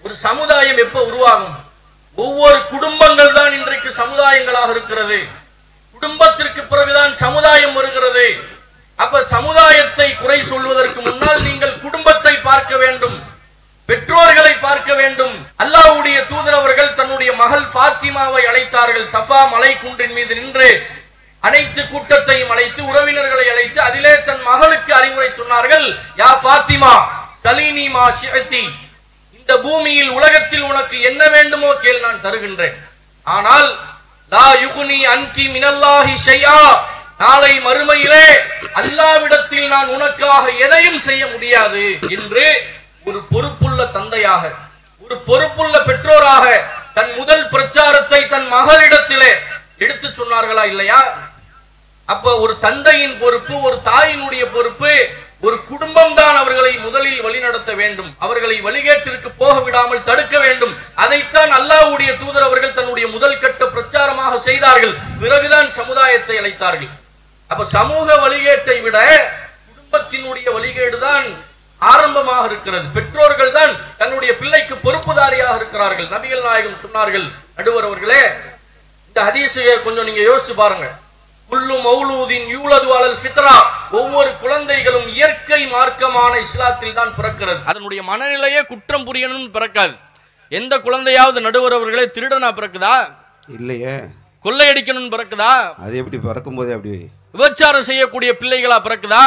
ஒரு சமுதாயம் எப்ப உருவாகும்? ஒவ்வொரு குடும்பங்கள் தான் இன்றைக்கு சமுதாயங்களாக இருக்கிறது. குடும்பத்திற்கு பிறகுதான் சமுதாயம் வருகிறது. அப்ப சமுதாயத்தை குறை சொல்வதற்கு முன்னால் நீங்கள் குடும்பத்தை பார்க்க வேண்டும். பெற்றோர்களை பார்க்க வேண்டும். அல்லாஹ்வுடைய தூதர் அவர்கள் தன்னுடைய மகள் ஃபாத்திமாவை அழைத்தார்கள். சஃபா மலை குன்றின் மீது நின்று அனைத்து கூட்டத்தையும் அழைத்து, உறவினர்களை அழைத்து, அதிலே தன் மகளுக்கு அறிவுரை சொன்னார்கள். யா ஃபாத்திமா சலீனி மா ஷிஅதி, இந்த பூமியில் உலகத்தில் உனக்கு என்ன வேண்டுமோ கேள், நான் தருகின்றேன். ஆனால் லா யுக்னி அன்கி மினல்லாஹி ஷைஆ, நாளை மறுமையிலே அல்லாஹ்விடத்தில் நான் உனக்காக எதையும் செய்ய முடியாது என்று ஒரு பொறுப்புள்ள தந்தையாக, ஒரு பொறுப்புள்ள பெற்றோராக தன் முதல் பிரச்சாரத்தை தன் மகளிடத்திலே எடுத்து சொன்னார்களா இல்லையா? அப்ப ஒரு தந்தையின் பொறுப்பு, ஒரு தாயினுடைய பொறுப்பு, ஒரு குடும்பம் தான் அவர்களை முதலில் வழிநடத்த வேண்டும், அவர்களை வழிகேட்டிற்கு போக விடாமல் தடுக்க வேண்டும். அதைத்தான் அல்லாஹ்வுடைய தூதர் அவர்கள் தன்னுடைய முதல் கட்ட பிரச்சாரமாக செய்தார்கள். பிறகுதான் சமுதாயத்தை அழைத்தார்கள். அப்ப சமூக வழிகேட்டை விட குடும்பத்தினுடைய வழிகேடுதான் ஆரம்பமாக இருக்கிறது. பெற்றோர்கள் தான் தன்னுடைய பிள்ளைக்கு பொறுப்புதாரியாக இருக்கிறார்கள். நபிகள் நாயகம் சொன்னார்கள், நடுவர் அவர்களே, இந்த ஹதீஸை கொஞ்சம் நீங்க யோசிச்சு பாருங்க. குல்லு மௌலூதின் யூலது அலல் ஃபித்ரா, ஒவ்வொரு குழந்தைகளும் இயற்கை மார்க்கமான இஸ்லாத்தில் தான் பிறக்கிறது. அதனுடைய மனநிலையே குற்றம் புரியணும்னு பிறக்காது. எந்த குழந்தையாவது நடுவர் அவர்களே திருடனா பிறக்குதா? இல்லையே. கொள்ளையடிக்கணும்னு பிறக்குதா? அது எப்படி பிறக்கும் போதே அப்படி விபச்சாரம் செய்யக்கூடிய பிள்ளைகளா பிறக்குதா?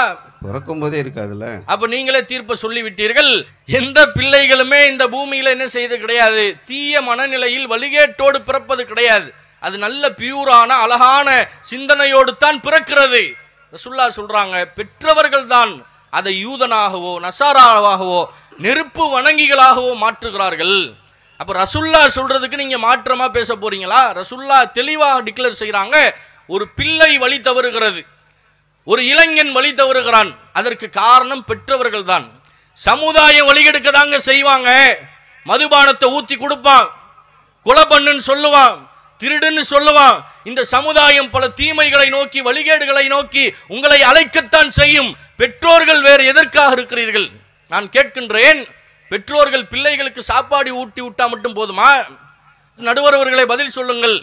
பிறக்கும் போதே இருக்காதுல்ல. அப்ப நீங்களே தீர்ப்பை சொல்லி விட்டீர்கள். எந்த பிள்ளைகளுமே இந்த பூமியில என்ன செய்து கிடையாது, தீய மனநிலையில் வழிகேட்டோடு பிறப்பது கிடையாது. அது நல்ல பியூரான அழகான சிந்தனையோடு தான் பிறக்கிறது. ரசூலுல்லாஹ் சொல்றாங்க, பெற்றவர்கள் தான் அதை யூதனாகவோ நசாராவாகவோ நெருப்பு வணங்கிகளாகவோ மாற்றுகிறார்கள். அப்ப ரசூலுல்லாஹ் சொல்றதுக்கு நீங்க மாற்றமா பேச போறீங்களா? ரசூலுல்லாஹ் தெளிவாக டிக்ளேர் செய்யறாங்க, ஒரு பிள்ளை வழி தவறுகிறது, ஒரு இளைஞன் வழி தவறுகிறான், அதற்கு காரணம் பெற்றவர்கள் தான். சமுதாயம் வழிகெடுக்க தாங்க செய்வாங்க. மதுபானத்தை ஊத்தி கொடுப்பான், கொலை பண்ணுன்னு சொல்லுவான், திருடுன்னு சொல்லுவான். இந்த சமுதாயம் பல தீமைகளை நோக்கி, வழிகேடுகளை நோக்கி உங்களை அழைக்கத்தான் செய்யும். பெற்றோர்கள் வேறு எதற்காக இருக்கிறீர்கள்? நான் கேட்கின்றேன், பெற்றோர்கள் பிள்ளைகளுக்கு சாப்பாடு ஊட்டி விட்டா மட்டும் போதுமா? நடுவரவர்களை பதில் சொல்லுங்கள்.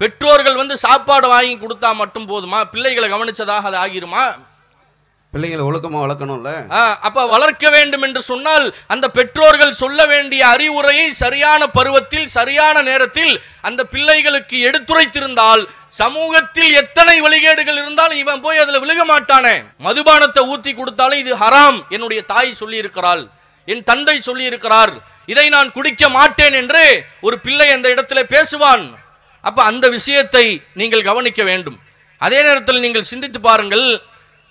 பெற்றோர்கள் சாப்பாடு வாங்கி கொடுத்தா மட்டும் போதுமா? பிள்ளைகளை கவனிச்சதாக அது ஆகிருமா? பிள்ளைகளை ஒழுக்கமா வளர்க்கணும்ல. அப்ப வளர்க்க வேண்டும் என்று சொன்னால் அந்த பெற்றோர்கள் சொல்ல வேண்டிய அறிவுரையை சரியான பருவத்தில் சரியான நேரத்தில் அந்த பிள்ளைகளுக்கு எடுத்துரைத்திருந்தால், சமூகத்தில் எத்தனை வழிகேடுகள் இருந்தாலும் இவன் போய் அதுல விழுக மாட்டானே. மதுபானத்தை ஊத்தி கொடுத்தாலும் இது ஹராம், என்னுடைய தாய் சொல்லி இருக்கிறாள், என் தந்தை சொல்லி இருக்கிறார், இதை நான் குடிக்க மாட்டேன் என்று ஒரு பிள்ளை அந்த இடத்துல பேசுவான். அப்ப அந்த விஷயத்தை நீங்கள் கவனிக்க வேண்டும். அதே நேரத்தில் நீங்கள் சிந்தித்து பாருங்கள்,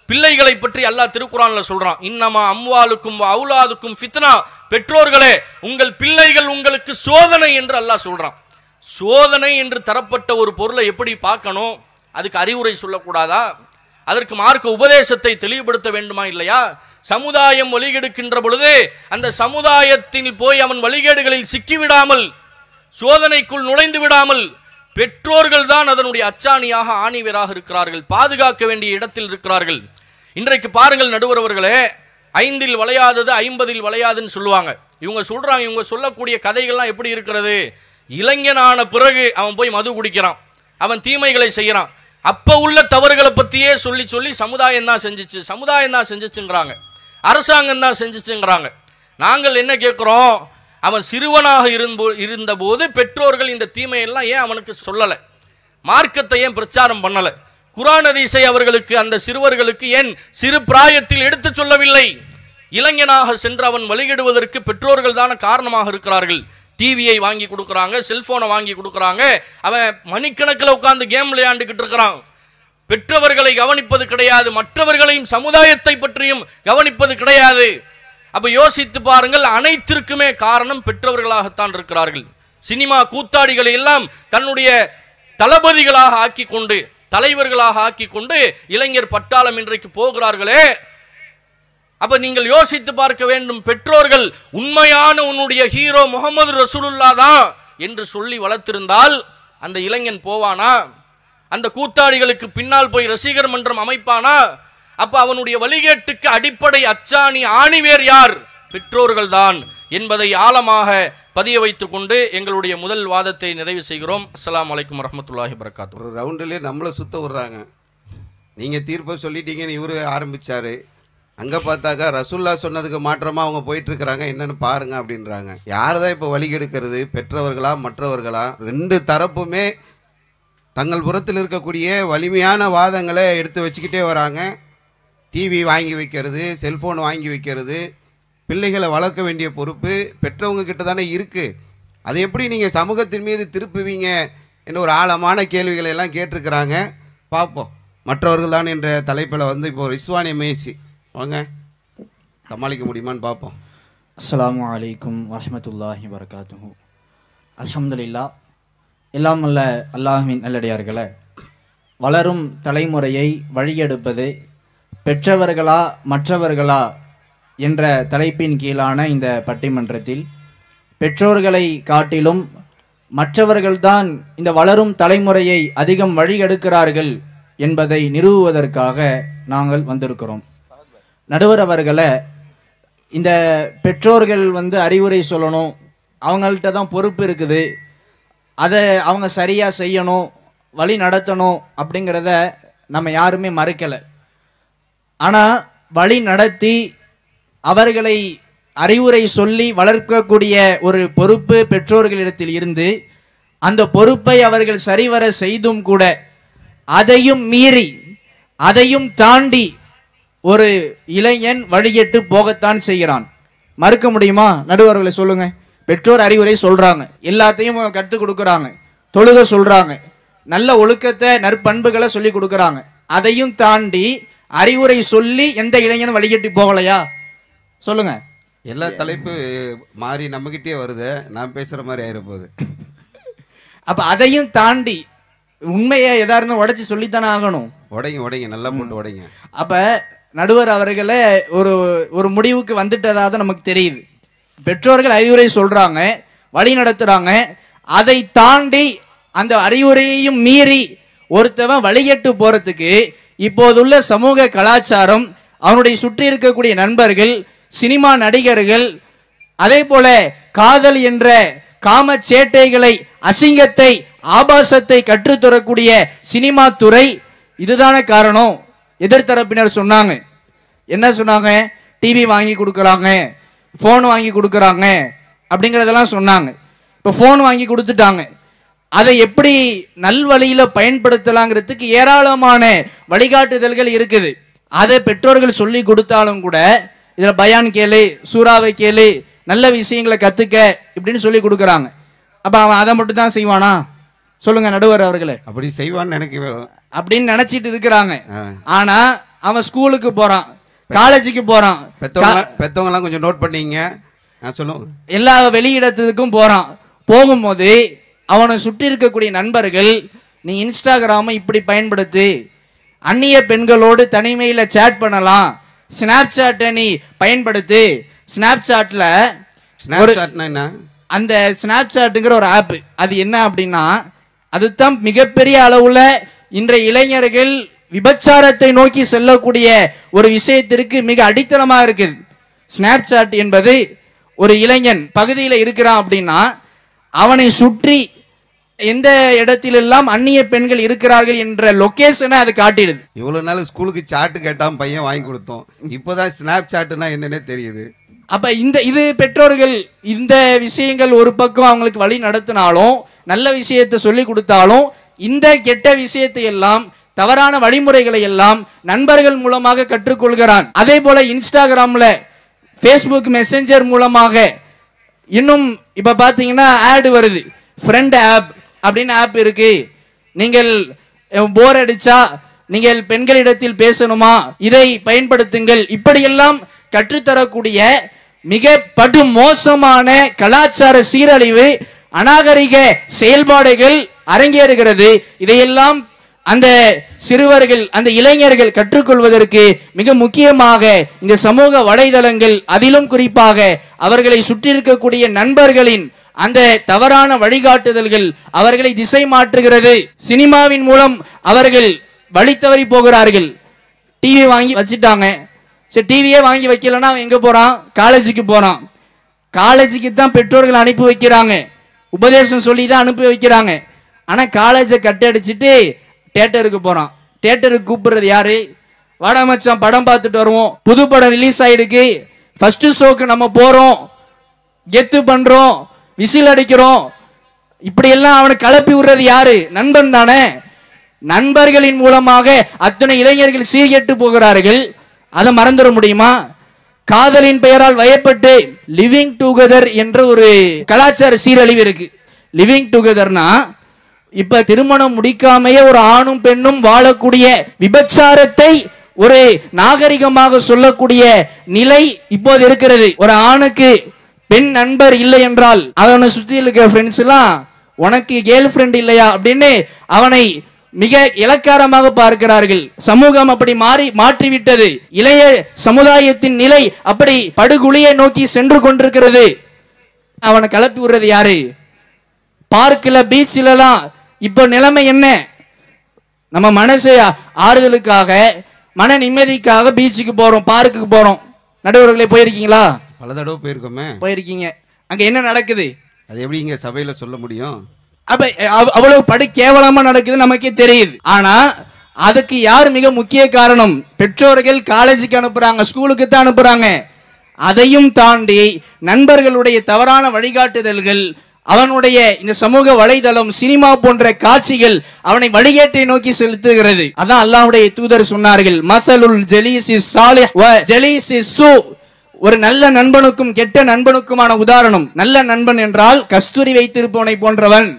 பிள்ளைகளை பற்றி அல்லாஹ் திருக்குர்ஆன்ல சொல்றான், இன்னமா அம்வாலுக்கும் அவுலாதுக்கும் ஃபித்னா, பெற்றோர்களே உங்கள் பிள்ளைகள் உங்களுக்கு சோதனை என்று அல்லாஹ் சொல்றான். சோதனை என்று தரப்பட்ட ஒரு பொருளை எப்படி பார்க்கணும்? அதுக்கு அறிவுரை சொல்லக்கூடாதா? அதற்கு மார்க்க உபதேசத்தை தெளிவுபடுத்த வேண்டுமா இல்லையா? சமுதாயம் வழிகெடுக்கின்ற பொழுது அந்த சமுதாயத்தில் போய் அவன் வழிகேடுகளில் சிக்கிவிடாமல், சோதனைக்குள் நுழைந்து விடாமல், பெற்றோர்கள் தான் அதனுடைய அச்சாணியாக ஆணிவராக இருக்கிறார்கள், பாதுகாக்க வேண்டிய இடத்தில் இருக்கிறார்கள். இன்றைக்கு பாருங்கள் நடுவர் அவர்களே, 5இல் வளையாதது 50இல் வளையாதுன்னு சொல்லுவாங்க. இவங்க சொல்றாங்க, இவங்க சொல்லக்கூடிய கதைகள்லாம் எப்படி இருக்கிறது? இளைஞனான பிறகு அவன் போய் மது குடிக்கிறான், அவன் தீமைகளை செய்யறான், அப்ப உள்ள தவறுகளை பத்தியே சொல்லி சொல்லி சமுதாயம் தான் செஞ்சிச்சு, சமுதாயம் தான் செஞ்சிச்சுங்கிறாங்க, அரசாங்கம் தான் செஞ்சிச்சுங்கிறாங்க. நாங்கள் என்ன கேட்கிறோம்? அவன் சிறுவனாக இருந்தபோது பெற்றோர்கள் இந்த தீமையெல்லாம் ஏன் அவனுக்கு சொல்லலை? மார்க்கத்தை ஏன் பிரச்சாரம் பண்ணலை? குர்ஆன் ஹதீஸை அவர்களுக்கு, அந்த சிறுவர்களுக்கு ஏன் சிறு பிராயத்தில் எடுத்து சொல்லவில்லை? இளைஞனாக சென்று அவன் வழிகெடுவதற்கு பெற்றோர்கள் தான காரணமாக இருக்கிறார்கள். டிவியை வாங்கி கொடுக்குறாங்க, செல்போனை வாங்கி கொடுக்குறாங்க, அவன் மணிக்கணக்கில் உட்கார்ந்து கேம் விளையாண்டுக்கிட்டு இருக்கிறான். பெற்றவர்களை கவனிப்பது கிடையாது, மற்றவர்களையும் சமுதாயத்தை பற்றியும் கவனிப்பது கிடையாது. அப்ப யோசித்து பாருங்கள், அனைத்திற்குமே காரணம் பெற்றவர்களாகத்தான் இருக்கிறார்கள். சினிமா கூத்தாடிகளை எல்லாம் தன்னுடைய தளபதிகளாக ஆக்கி கொண்டு, தலைவர்களாக ஆக்கி கொண்டு இளைஞர் பட்டாளம் இன்றைக்கு போகிறார்களே. அப்ப நீங்கள் யோசித்து பார்க்க வேண்டும், பெற்றோர்கள் உண்மையான உன்னுடைய ஹீரோ முகமது ரசூலுல்லாஹ் தான் என்று சொல்லி வளர்த்திருந்தால் அந்த இளைஞன் போவானா? அந்த கூத்தாடிகளுக்கு பின்னால் போய் ரசிகர் மன்றம் அமைப்பானா? அப்ப அவனுடைய வழிகேட்டுக்கு அடிப்படை அச்சாணி ஆணிவேர் யார்? பெற்றோர்கள் தான் என்பதை ஆழமாக பதிய வைத்துக் கொண்டு எங்களுடைய முதல் வாதத்தை நிறைவு செய்கிறோம். அஸ்ஸலாமு அலைக்கும் வரஹ்மத்துல்லாஹி வபரகாத்துஹு. ஒரு ரவுண்டிலே நம்மளை சுத்த விடுறாங்க. நீங்க தீர்ப்பை சொல்லிட்டீங்கன்னு இவரு ஆரம்பிச்சாரு, அங்கே பார்த்தாக்கா ரசூல்லா சொன்னதுக்கு மாற்றமாக அவங்க போயிட்டு இருக்கிறாங்க, என்னன்னு பாருங்க அப்படின்றாங்க. யார் தான் இப்போ வழி கெடுக்கிறது, பெற்றவர்களா மற்றவர்களா? ரெண்டு தரப்புமே தங்கள் புறத்தில் இருக்கக்கூடிய வலிமையான வாதங்களை எடுத்து வச்சுக்கிட்டே வராங்க. டிவி வாங்கி வைக்கிறது, செல்ஃபோன் வாங்கி வைக்கிறது, பிள்ளைகளை வளர்க்க வேண்டிய பொறுப்பு பெற்றவங்க கிட்ட தானே இருக்குது. அதை எப்படி நீங்கள் சமூகத்தின் மீது திருப்புவீங்க என்ற ஒரு ஆழமான கேள்விகளை எல்லாம் கேட்டிருக்கிறாங்க. பார்ப்போம். மற்றவர்கள் தான் என்ற தலைப்பில் வந்து இப்போ ரிஸ்வானி மேசி வாங்க, சமாளிக்க முடியுமான்னு பார்ப்போம். அஸ்ஸலாமு அலைக்கும் வரஹ்மத்துல்லாஹி வபரகாத்துஹு. அல்ஹம்துலில்லாஹ். எல்லாம் வல்ல அல்லாஹ்வின் நல்லடியார்களே, வளரும் தலைமுறையை வழியெடுப்பது பெற்றவர்களா மற்றவர்களா என்ற தலைப்பின் கீழான இந்த பட்டிமன்றத்தில் பெற்றோர்களை காட்டிலும் மற்றவர்கள்தான் இந்த வளரும் தலைமுறையை அதிகம் வழியெடுக்கிறார்கள் என்பதை நிறுவுவதற்காக நாங்கள் வந்திருக்கிறோம். நடுவர் அவர்களை, இந்த பெற்றோர்கள் வந்து அறிவுரை சொல்லணும், அவங்கள்ட்ட தான் பொறுப்பு இருக்குது, அதை அவங்க சரியாக செய்யணும், வழி நடத்தணும் அப்படிங்கிறத நம்ம யாருமே மறுக்கலை. ஆனால் வழி நடத்தி அவர்களை அறிவுரை சொல்லி வளர்க்கக்கூடிய ஒரு பொறுப்பு பெற்றோர்களிடத்தில் இருந்து அந்த பொறுப்பை அவர்கள் சரிவர செய்தும் கூட அதையும் மீறி அதையும் தாண்டி ஒரு இளைஞன் வழியெட்டு போகத்தான் செய்கிறான். மறுக்க முடியுமா? நடுவர்களை சொல்லுங்க. பெற்றோர் அறிவுரை சொல்றாங்க, எல்லாத்தையும் கற்றுக் கொடுக்குறாங்க, தொழுக சொல்றாங்க, நல்ல ஒழுக்கத்தை நற்பண்புகளை சொல்லி கொடுக்குறாங்க. அதையும் தாண்டி அறிவுரை சொல்லி எந்த இளைஞனும் வழிகட்டி போகலையா? சொல்லுங்க. எல்லா தலைப்பு மாறி நம்மகிட்டே வருது, நான் பேசுற மாதிரி ஆயிரப்போகுது. அப்ப அதையும் தாண்டி உண்மையை எதா இருந்தாலும் உடைச்சு சொல்லித்தானே ஆகணும். உடைங்க நல்லா போட்டு உடைங்க. அப்ப நடுவர் அவர்களே ஒரு முடிவுக்கு வந்துட்டதா தான் நமக்கு தெரியுது. பெற்றோர்கள் அறிவுரை சொல்றாங்க, வழி நடத்துறாங்க, அதை தாண்டி அந்த அறிவுரையையும் மீறி ஒருத்தவன் வழிகட்டு போறதுக்கு இப்போதுள்ள சமூக கலாச்சாரம், அவனுடைய சுற்றி இருக்கக்கூடிய நண்பர்கள், சினிமா நடிகர்கள், அதே போல காதல் என்ற காம சேட்டைகளை, அசிங்கத்தை, ஆபாசத்தை கற்றுத்தரக்கூடிய சினிமா துறை, இதுதானே காரணம். எதிர்த்தரப்பினர் சொன்னாங்க. என்ன சொன்னாங்க? டிவி வாங்கி கொடுக்குறாங்க, ஃபோன் வாங்கி கொடுக்குறாங்க அப்படிங்கிறதெல்லாம் சொன்னாங்க. இப்போ ஃபோன் வாங்கி கொடுத்துட்டாங்க, அதை எப்படி நல்வழியில் பயன்படுத்தலாங்கிறதுக்கு ஏராளமான வழிகாட்டுதல்கள் இருக்குது. அதை பெற்றோர்கள் சொல்லி கொடுத்தாலும் கூட இதில் பயான் கேளு, சூறாவை கேளு, நல்ல விஷயங்களை கற்றுக்க இப்படின்னு சொல்லி கொடுக்குறாங்க. அப்போ அவன் அதை மட்டும் தான் செய்வானா? சொல்லுங்க நடுவர் அவர்களே. அப்படி செய்வான்னு அப்படின்னு நினைச்சிட்டு இருக்கிறாங்க. ஆனா அவன் ஸ்கூலுக்கு போறான், காலேஜுக்கு போறான், பெத்தவங்க எல்லாம் கொஞ்சம் நோட் பண்ணீங்க, சொல்லுங்க. எல்லா வெளியிடத்துக்கும் போறான். போகும்போது அவனை சுற்றி இருக்கக்கூடிய நண்பர்கள், நீ இன்ஸ்டாகிராமை இப்படி பயன்படுத்து, அந்நிய பெண்களோடு தனிமையில சேட் பண்ணலாம், ஸ்னாப் சாட்டை நீ பயன்படுத்து. ஸ்னாப் சாட்ல அந்த ஸ்னாப் சாட்டுங்கிற ஒரு ஆப், அது என்ன அப்படின்னா, அதுதான் மிகப்பெரிய அளவுல இன்றைய இளைஞர்கள் விபச்சாரத்தை நோக்கி செல்லக்கூடிய ஒரு விஷயத்திற்கு மிக அடித்தளமா இருக்குது. ஸ்னாப் சாட் என்பது ஒரு இளைஞன் பகுதியில் இருக்கிறான் அப்படின்னா அவனை சுற்றி எந்த இடத்திலெல்லாம் அந்நிய பெண்கள் இருக்கிறார்கள் என்ற லொகேஷனை அது காட்டிடுது. இவ்வளவு நாள் ஸ்கூலுக்கு சாட்டு கேட்டான் பையன் வாங்கி கொடுத்தோம், இப்போதான் ஸ்னாப் சாட்டுனா என்னன்னே தெரியுது. அப்ப இது பெற்றோர்கள் இந்த விஷயங்கள் ஒரு பக்கம் அவங்களுக்கு வழி நடத்தினாலும், நல்ல விஷயத்தை சொல்லி கொடுத்தாலும், இந்த கெட்ட விஷயத்தை எல்லாம், தவறான வழிமுறைகளை எல்லாம் நண்பர்கள் மூலமாக கற்றுக்கொள்கிறான். அதே போல இன்ஸ்டாகிராம்ல, ஃபேஸ்புக் மெசஞ்சர் மூலமாக இன்னும் இப்ப பாத்தீங்கன்னா ஆட் வருது. ஃப்ரெண்ட் ஆப் அப்படின்னு ஆப் இருக்கு. நீங்கள் போர் அடிச்சா நீங்கள் பெண்களிடத்தில் பேசணுமா, இதை பயன்படுத்துங்கள். இப்படியெல்லாம் கற்றுத்தரக்கூடிய மிக படு மோசமான கலாச்சார சீரழிவு, அநாகரிக செயல்பாடுகள் அரங்கேறுகிறது. இதையெல்லாம் அந்த சிறுவர்கள், அந்த இளைஞர்கள் கற்றுக்கொள்வதற்கு மிக முக்கியமாக இந்த சமூக வலைதளங்கள், அதிலும் குறிப்பாக அவர்களை சுற்றி இருக்கக்கூடிய நண்பர்களின் அந்த தவறான வழிகாட்டுதல்கள் அவர்களை திசை மாற்றுகிறது. சினிமாவின் மூலம் அவர்கள் வழி தவறி போகிறார்கள். டிவி வாங்கி வச்சுட்டாங்க, சரி டிவியே வாங்கி வைக்கலன்னா அவன் எங்க போறான்? காலேஜுக்கு போறான். காலேஜுக்கு தான் பெற்றோர்கள் அனுப்பி வைக்கிறாங்க, உபதேசம் சொல்லி தான் அனுப்பி வைக்கிறாங்க. ஆனா காலேஜை கட்டடிச்சுட்டு தியேட்டருக்கு போறான். தியேட்டருக்கு கூப்பிடுறது யாரு? வாடா மச்சான் படம் பார்த்துட்டு வருவோம், புது படம் ரிலீஸ் ஆயிடுக்கு, ஃபர்ஸ்ட் ஷோக்கு நம்ம போறோம், கெத்து பண்றோம், விசில் அடிக்கிறோம், இப்படி எல்லாம் அவனை கலப்பி விடுறது யாரு? நண்பன் தானே. நண்பர்களின் மூலமாக அத்தனை இளைஞர்கள் சீர்கெட்டு போகிறார்கள். அதை மறந்துட முடியுமா? காதலின் பெயரால் வயப்பட்டு லிவிங் டுகெதர் என்ற ஒரு கலாச்சார சீரழிவு இருக்கு. லிவிங் டுகெதர்னா இப்ப திருமணம் முடிக்காமையே ஒரு ஆணும் பெண்ணும் வாழக்கூடிய விபச்சாரத்தை ஒரு நாகரிகமாக சொல்லக்கூடிய நிலை இப்போது இருக்கிறது. ஒரு ஆணுக்கு பெண் நண்பர் இல்லை என்றால் அவனை சுத்தி இருக்கிற ஃப்ரெண்ட்ஸ் எல்லாம் உனக்கு கேர்ள் ஃப்ரெண்ட் இல்லையா அப்படின்னு அவனை மிக இலக்காரமாக பார்க்கிறார்கள். சமூகம் அப்படி மாற்றிவிட்டது. இளைய சமுதாயத்தின் நிலை அப்படி படுகுழியை நோக்கி சென்று கொண்டிருக்கிறது. அவனை கிளப்பி விடுறது யாரு? பார்க்கல, பீச்சில எல்லாம் இப்ப நிலைமை என்ன? நம்ம மனசை ஆறுதலுக்காக, மன நிம்மதிக்காக பீச்சுக்கு போறோம், பார்க்குக்கு போறோம். நடுவர்களே போயிருக்கீங்களா? பல தடவை போயிருக்கோமே. போயிருக்கீங்க. அங்க என்ன நடக்குது? அது எப்படி இங்க சபையில சொல்ல முடியும்? அப்ப அவ்வளவு படு கேவலமா நடக்குது நமக்கே தெரியுது. ஆனா அதுக்கு யார் மிக முக்கிய காரணம்? பெற்றோர்கள் காலேஜுக்கு அனுப்புறாங்க, ஸ்கூலுக்கு தான் அனுப்புறாங்க. அதையும் தாண்டி நண்பர்களுடைய தவறான வழிகாட்டுதல்கள், அவனுடைய இந்த சமூக வலைதளம், சினிமா போன்ற காட்சிகள் அவனை வழிகேட்டை நோக்கி செலுத்துகிறது. அதான் அல்லாஹ்வுடைய தூதர் சொன்னார்கள், மஸலுல் ஜலீஸி ஸாலிஹ் வ ஜலீஸி ஸூ. ஒரு நல்ல நண்பனுக்கும் கெட்ட நண்பனுக்குமான உதாரணம். நல்ல நண்பன் என்றால் கஸ்தூரி வைத்திருப்பவனை போன்றவன்.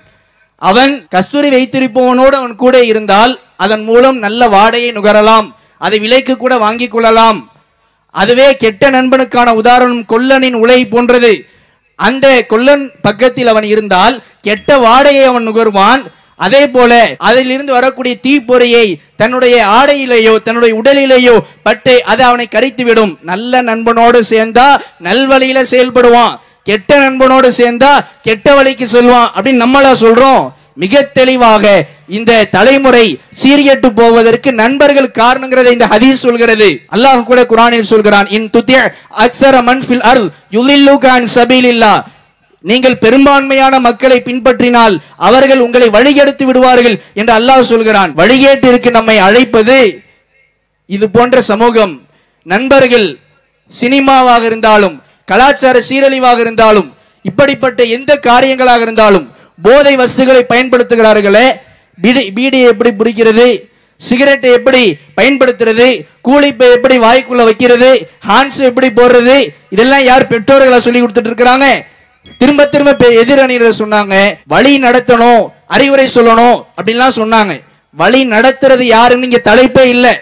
அவன் கஸ்தூரி வைத்திருப்பவனோடு அவன் கூட இருந்தால் அதன் மூலம் நல்ல வாடையை நுகரலாம், அதை விலைக்கு கூட வாங்கிக் கொள்ளலாம். அதுவே கெட்ட நண்பனுக்கான உதாரணம் கொல்லனின் உலை போன்றது. அந்த கொல்லன் பக்கத்தில் அவன் இருந்தால் கெட்ட வாடையை அவன் நுகர்வான். அதே போல அதிலிருந்து வரக்கூடிய தீப்பொறியை தன்னுடைய ஆடையிலேயோ தன்னுடைய உடலிலேயோ பட்டு அது அவனை கரித்துவிடும். நல்ல நண்பனோடு சேர்ந்தா நல்வழியில செயல்படுவான், கெட்ட நண்பனோடு சேர்ந்தா கெட்ட வழிக்கு செல்வான் அப்படின்னு நம்மளா சொல்றோம். மிக தெளிவாக இந்த தலைமுறை சீர்கெட்டு போவதற்கு நண்பர்கள் காரணங்கிறதை இந்த ஹதீஸ் சொல்கிறது. அல்லாஹ் கூட குர்ஆனில் சொல்கிறான், இன் துதி அக்ஸர மன் ஃபில் அர்த் யுலில்லுக அன் சபீலில்லாஹ். நீங்கள் பெரும்பான்மையான மக்களை பின்பற்றினால் அவர்கள் உங்களை வழிகெடுத்து விடுவார்கள் என்று அல்லாஹ் சொல்கிறான். வழிகேட்டிற்கு நம்மை அழைப்பது இது போன்ற சமூகம். நண்பர்கள் சினிமாவாக இருந்தாலும், கலாச்சார சீரழிவாக இருந்தாலும், இப்படிப்பட்ட எந்த காரியங்களாக இருந்தாலும் போதை வஸ்துகளை பயன்படுத்துகிறார்களே, பீடியை எப்படி பிடிக்கிறது, சிகரெட்டை எப்படி பயன்படுத்துறது, கூலிப்பை எப்படி வாய்க்குள்ள வைக்கிறது, ஹான்ஸ் எப்படி போடுறது, இதெல்லாம் யார் பெற்றோர்களா சொல்லி கொடுத்துட்டு இருக்கிறாங்க? திரும்ப திரும்ப எதிரணியினர் சொன்னாங்க, வழி நடத்தணும், அறிவுரை சொல்லணும் அப்படின்லாம் சொன்னாங்க. வழி நடத்துறது யாருன்னு இங்க தலைப்பே இல்லை.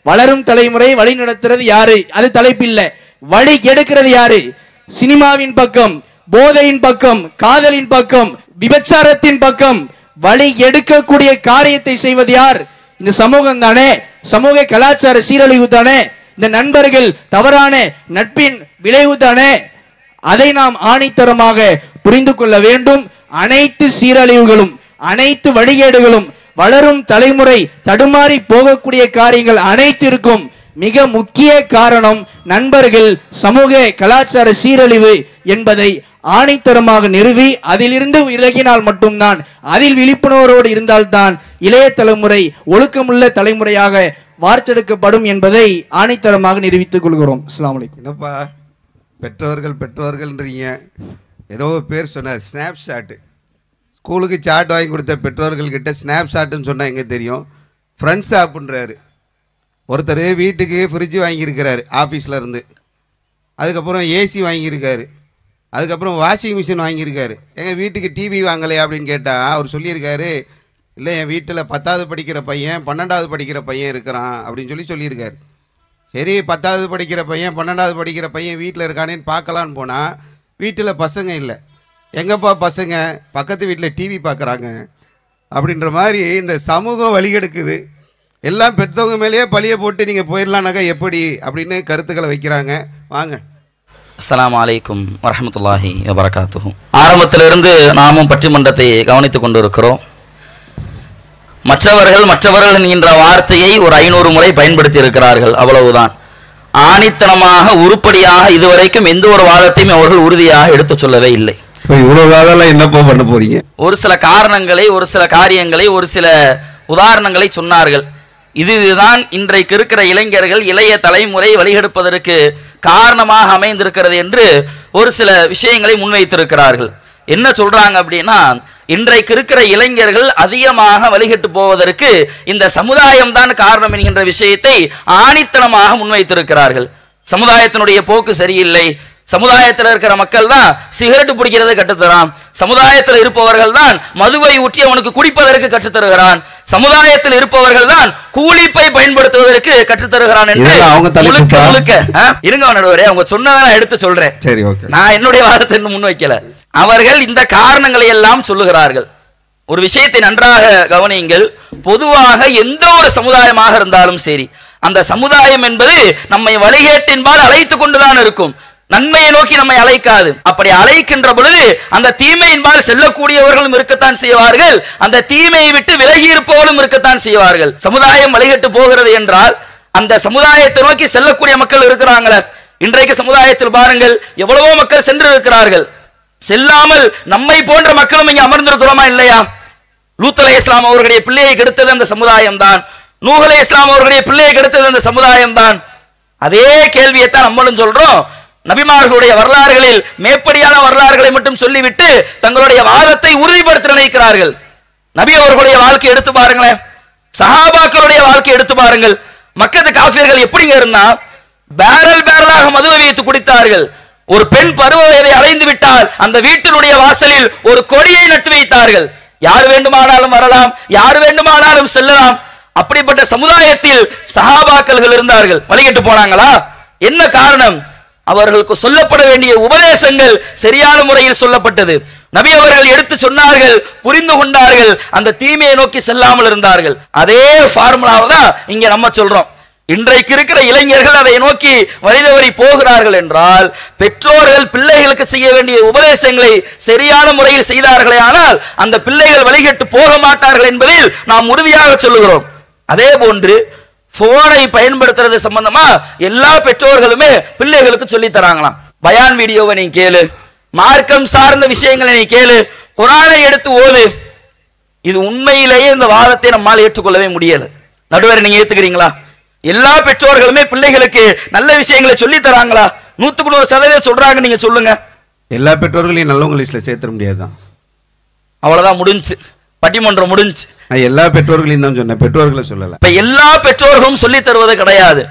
வளரும் தலைமுறை வழி நடத்துறது யாரு, அது தலைப்பு இல்லை. வழி கெடுக்கிறது யாரு? சினிமாவின் பக்கம், போதையின் பக்கம், காதலின் பக்கம், விபச்சாரத்தின் பக்கம் வழி எடுக்கக்கூடிய காரியத்தை செய்வது யார்? இந்த சமூகம் தானே. சமூக கலாச்சார சீரழிவு தானே. இந்த நண்பர்கள் தவறான நட்பின் விளைவு தானே. அதை நாம் ஆணித்தரமாக புரிந்து கொள்ள வேண்டும். அனைத்து சீரழிவுகளும், அனைத்து வழிகேடுகளும், வளரும் தலைமுறை தடுமாறி போகக்கூடிய காரியங்கள் அனைத்திற்கும் மிக முக்கிய காரணம் நண்பர்கள், சமூக கலாச்சார சீரழிவு என்பதை ஆணித்தரமாக நிறுவி அதிலிருந்து விலகினால் மட்டும்தான், அதில் விழிப்புணர்வோடு இருந்தால்தான் இளைய தலைமுறை ஒழுக்கமுள்ள தலைமுறையாக வார்த்தெடுக்கப்படும் என்பதை ஆணித்தரமாக நிரூபித்துக் கொள்கிறோம். அஸ்ஸலாமு அலைக்கும். என்னப்பா பெற்றோர்கள்ன்றீங்க, ஏதோ பேர் சொன்னார், ஸ்னாப் ஷாட்டு. ஸ்கூலுக்கு சாட் வாங்கி கொடுத்த பெற்றோர்கள்கிட்ட ஸ்னாப் ஷாட்டுன்னு சொன்னால் எங்கே தெரியும்? ஃப்ரெண்ட்ஸ் ஆப்புன்றாரு. ஒருத்தர் வீட்டுக்கு ஃப்ரிட்ஜு வாங்கியிருக்கிறாரு ஆஃபீஸில் இருந்து, அதுக்கப்புறம் ஏசி வாங்கியிருக்காரு, அதுக்கப்புறம் வாஷிங் மிஷின் வாங்கியிருக்காரு. எங்கள் வீட்டுக்கு டிவி வாங்கலையா அப்படின்னு கேட்டால் அவர் சொல்லியிருக்காரு, இல்லை என் வீட்டில் 10வது படிக்கிற பையன் 12வது படிக்கிற பையன் இருக்கிறான் அப்படின்னு சொல்லியிருக்காரு. சரி, 10வது படிக்கிற பையன் 12வது படிக்கிற பையன் வீட்டில் இருக்கானேன்னு பார்க்கலான்னு போனால் வீட்டில் பசங்க இல்லை. எங்கப்பா பசங்க? பக்கத்து வீட்டில் டிவி பார்க்குறாங்க அப்படின்ற மாதிரி இந்த சமூகம் வழிகெடுக்குது. எல்லாம் பெற்றவங்க மேலேயே பழிய போட்டு நீங்கள் போயிடலான்னாக்கா எப்படி அப்படின்னு கருத்துக்களை வைக்கிறாங்க. வாங்க. அஸ்ஸலாமு அலைக்கும் வரஹ்மத்துல்லாஹி வபரகாத்துஹு. ஆரம்பத்திலிருந்து நாமும் பட்டிமன்றத்தை கவனித்துக் கொண்டிருக்கிறோம். மற்றவர்கள் என்கின்ற வார்த்தையை ஒரு 500 முறை பயன்படுத்தி இருக்கிறார்கள், அவ்வளவுதான். ஆணித்தனமாக உருப்படியாக இதுவரைக்கும் எந்த ஒரு வாதத்தையும் அவர்கள் உறுதியாக எடுத்து சொல்லவே இல்லை. இவ்வளவு வாதம் என்னப்பா பண்ண போறீங்க? ஒரு சில காரணங்களை, ஒரு சில காரியங்களை, ஒரு சில உதாரணங்களை சொன்னார்கள். இதுதான் இன்றைக்கு இருக்கிற இளைஞர்கள் இளைய தலைமுறை வழிகெடுப்பதற்கு காரணமாக அமைந்திருக்கிறது என்று ஒரு சில விஷயங்களை முன்வைத்திருக்கிறார்கள். என்ன சொல்றாங்க அப்படின்னா, இன்றைக்கு இருக்கிற இளைஞர்கள் அதிகமாக வழிகெட்டு போவதற்கு இந்த சமுதாயம் தான் காரணம் என்கின்ற விஷயத்தை ஆணித்தனமாக முன்வைத்திருக்கிறார்கள். சமுதாயத்தினுடைய போக்கு சரியில்லை, சமுதாயத்தில் இருக்கிற மக்கள் தான் சிகரெட் பிடிக்கிறதை கற்றுத்தரான், சமுதாயத்தில் இருப்பவர்கள் தான் மதுவை ஊற்றி அவனுக்கு குடிப்பதற்கு கற்றுத்தருகிறான், சமுதாயத்தில் இருப்பவர்கள் தான் கூலிப்பை பயன்படுத்துவதற்கு கற்றுத்தருகிறான் என்று இருங்க நடுவரே, அவங்க சொன்னதை நான் எடுத்து சொல்றேன். நான் என்னுடைய வாதத்தை இன்னும் முன்வைக்கல. அவர்கள் இந்த காரணங்களை எல்லாம் சொல்லுகிறார்கள். ஒரு விஷயத்தை நன்றாக கவனியுங்கள். பொதுவாக எந்த ஒரு சமுதாயமாக இருந்தாலும் சரி, அந்த சமுதாயம் என்பது நம்மை வழிகேட்டின்பால் அழைத்து கொண்டுதான் இருக்கும், நன்மையை நோக்கி நம்மை அழைக்காது. அப்படி அழைக்கின்ற பொழுது அந்த தீமையின்பால் செல்லக்கூடியவர்களும் இருக்கத்தான் செய்வார்கள், அந்த தீமையை விட்டு விலகி இருப்பவர்களும் இருக்கத்தான் செய்வார்கள். சமுதாயம் வழிகட்டு போகிறது என்றால் அந்த சமுதாயத்தை நோக்கி செல்லக்கூடிய மக்கள் இருக்கிறாங்களே. இன்றைக்கு சமுதாயத்தில் பாருங்கள், எவ்வளவோ மக்கள் சென்று இருக்கிறார்கள். செல்லாமல் நம்மை போன்ற மக்களும் இங்கே அமர்ந்திருக்கிறோமா இல்லையா? லூத் அலைஹிஸ்ஸலாம் அவர்களுடைய பிள்ளையை கெடுத்தது அந்த சமுதாயம் தான், நூஹ் அலைஹிஸ்ஸலாம் அவர்களுடைய பிள்ளையை கெடுத்தது அந்த சமுதாயம் தான். அதே கேள்வியை தான் நம்மளும் சொல்றோம். நபிமார்களுடைய வரலாறுகளில் மேற்படியான வரலாறுகளை மட்டும் சொல்லிவிட்டு தங்களுடைய வாதத்தை உறுதிப்படுத்த நினைக்கிறார்கள். நபி அவர்களுடைய வாழ்க்கை எடுத்து பாருங்களேன், சஹாபாக்களுடைய வாழ்க்கை எடுத்து பாருங்கள். மக்கத்து காஃபியர்கள் எப்படிங்க இருந்தா, பேரல் பேரலாக மதுவை வைத்து குடித்தார்கள். ஒரு பெண் பருவ வயதை அடைந்து விட்டால் அந்த வீட்டினுடைய வாசலில் ஒரு கொடியை நட்டு வைத்தார்கள். யார் வேண்டுமானாலும் வரலாம், யார் வேண்டுமானாலும் செல்லலாம். அப்படிப்பட்ட சமுதாயத்தில் சஹாபாக்கள் இருந்தார்கள். வழிகட்டு போனாங்களா? என்ன காரணம்? அவர்களுக்கு சொல்லப்பட வேண்டிய உபதேசங்கள் சரியான முறையில் சொல்லப்பட்டது. நபி அவர்கள் எடுத்து சொன்னார்கள், புரிந்து கொண்டார்கள், அந்த தீமையை நோக்கி செல்லாமல் இருந்தார்கள். அதே ஃபார்முலாவை தான் இங்க நம்ம சொல்றோம். இன்றைக்கு இருக்கிற இளைஞர்கள் அதை நோக்கி வழிதவறி போகிறார்கள் என்றால், பெற்றோர்கள் பிள்ளைகளுக்கு செய்ய வேண்டிய உபதேசங்களை சரியான முறையில் செய்தார்களே ஆனால் அந்த பிள்ளைகள் வழிகட்டு போக மாட்டார்கள் என்பதில் நாம் உறுதியாக சொல்லுகிறோம். அதே போன்று போனை பயன்படுத்துறது சம்பந்தமா எல்லா பெற்றோர்களுமே பிள்ளைகளுக்கு சொல்லி தராங்களாம். பயான் வீடியோவை நீ கேளு, மார்க்கம் சார்ந்த விஷயங்களை நீ கேளு, குர்ஆனை எடுத்து ஓது. இது உண்மையிலேயே இந்த வாதத்தை நம்மால் ஏற்றுக்கொள்ளவே முடியல. நடுவர், நீங்க ஏத்துக்கிறீங்களா? எல்லா பெற்றோர்களுமே பிள்ளைகளுக்கு நல்ல விஷயங்களை சொல்லி தராங்களா? 100% சொல்றாங்க, நீங்க சொல்லுங்க. எல்லா பெற்றோர்களையும் நல்லவங்க லிஸ்ட்ல சேர்த்த முடியாதுதான். அவ்வளவுதான், முடிஞ்சு, பட்டிமன்றம் முடிஞ்சு. எல்லா பெற்றோர்களையும் தான் சொன்னேன், பெற்றோர்களை சொல்லல. இப்ப எல்லா பெற்றோர்களும் சொல்லி தருவது கிடையாது.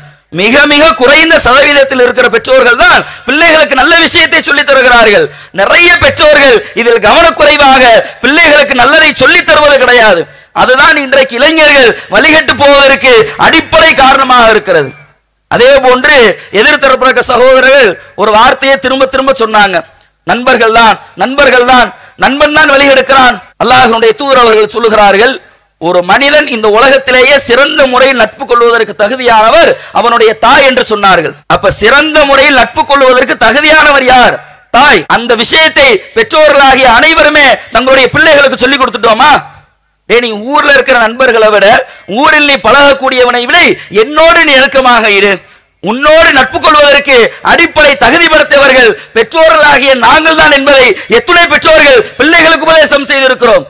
மிக மிக குறைந்த சதவீதத்தில் இருக்கிற பெற்றோர்கள் தான் பிள்ளைகளுக்கு நல்ல விஷயத்தை சொல்லி தருகிறார்கள். நிறைய பெற்றோர்கள் இதில் கவனக்குறைவாக பிள்ளைகளுக்கு நல்லதை சொல்லி தருவது கிடையாது. அதுதான் இன்றைக்கு இளைஞர்கள் வழிகட்டு போவதற்கு அடிப்படை காரணமாக இருக்கிறது. அதே போன்று எதிர்த்தரப்பு சகோதரர்கள் ஒரு வார்த்தையை திரும்ப திரும்ப சொன்னாங்க, நண்பர்கள் தான், நண்பர்கள் தான், நண்பன் தான் வழிகெடுக்கிறான். அல்லாஹ்வுடைய தூதர் அவர்கள் சொல்லுகிறார்கள், ஒரு மனிதன் இந்த உலகத்திலேயே சிறந்த முறையில் நட்பு கொள்வதற்கு தகுதியானவர் அவனுடைய தாய் என்று சொன்னார்கள். அப்ப சிறந்த முறையில் நட்பு கொள்வதற்கு தகுதியானவர் யார்? தாய். அந்த விஷயத்தை பெற்றோர்களாகிய அனைவருமே தங்களுடைய பிள்ளைகளுக்கு சொல்லி கொடுத்துட்டோமா? நீ ஊர்ல இருக்கிற நண்பர்களை விட, ஊரில் நீ பழகக்கூடியவனை விட என்னோடு நீ நெருக்கமாக இரு. உன்னோடு நட்பு கொள்வதற்கு அடிப்படை தகுதிப்படுத்தவர்கள் பெற்றோர்களாகிய நாங்கள் தான் என்பதை எத்துணை பெற்றோர்கள் பிள்ளைகளுக்கு உபதேசம் செய்திருக்கிறோம்.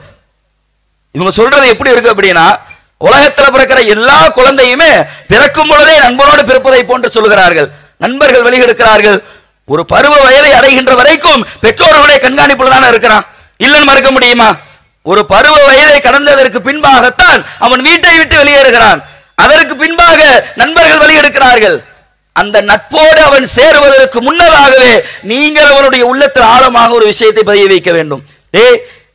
இவங்க சொல்றது எப்படி இருக்கு அப்படின்னா, உலகத்துல பிறக்கிற எல்லா குழந்தையுமே பிறக்கும் பொழுதே நண்பனோடு பிறப்பதை போன்று சொல்கிறார்கள். நண்பர்கள் வழிகெடுக்கிறார்கள். ஒரு பருவ வயதை அடைகின்ற வரைக்கும் பெற்றோர்களுடைய கண்காணிப்புல தானே இருக்கிறான், இல்லைன்னு மறுக்க முடியுமா? ஒரு பருவ வயதை கடந்ததற்கு பின்பாகத்தான் அவன் வீட்டை விட்டு வெளியேறுகிறான். அதற்கு பின்பாக நண்பர்கள் வழியெடுக்கிறார்கள். அந்த நட்போடு அவன் சேருவதற்கு முன்னதாகவே நீங்கள் அவனுடைய உள்ளத்தில் ஆழமாக ஒரு விஷயத்தை பதிய வைக்க வேண்டும்.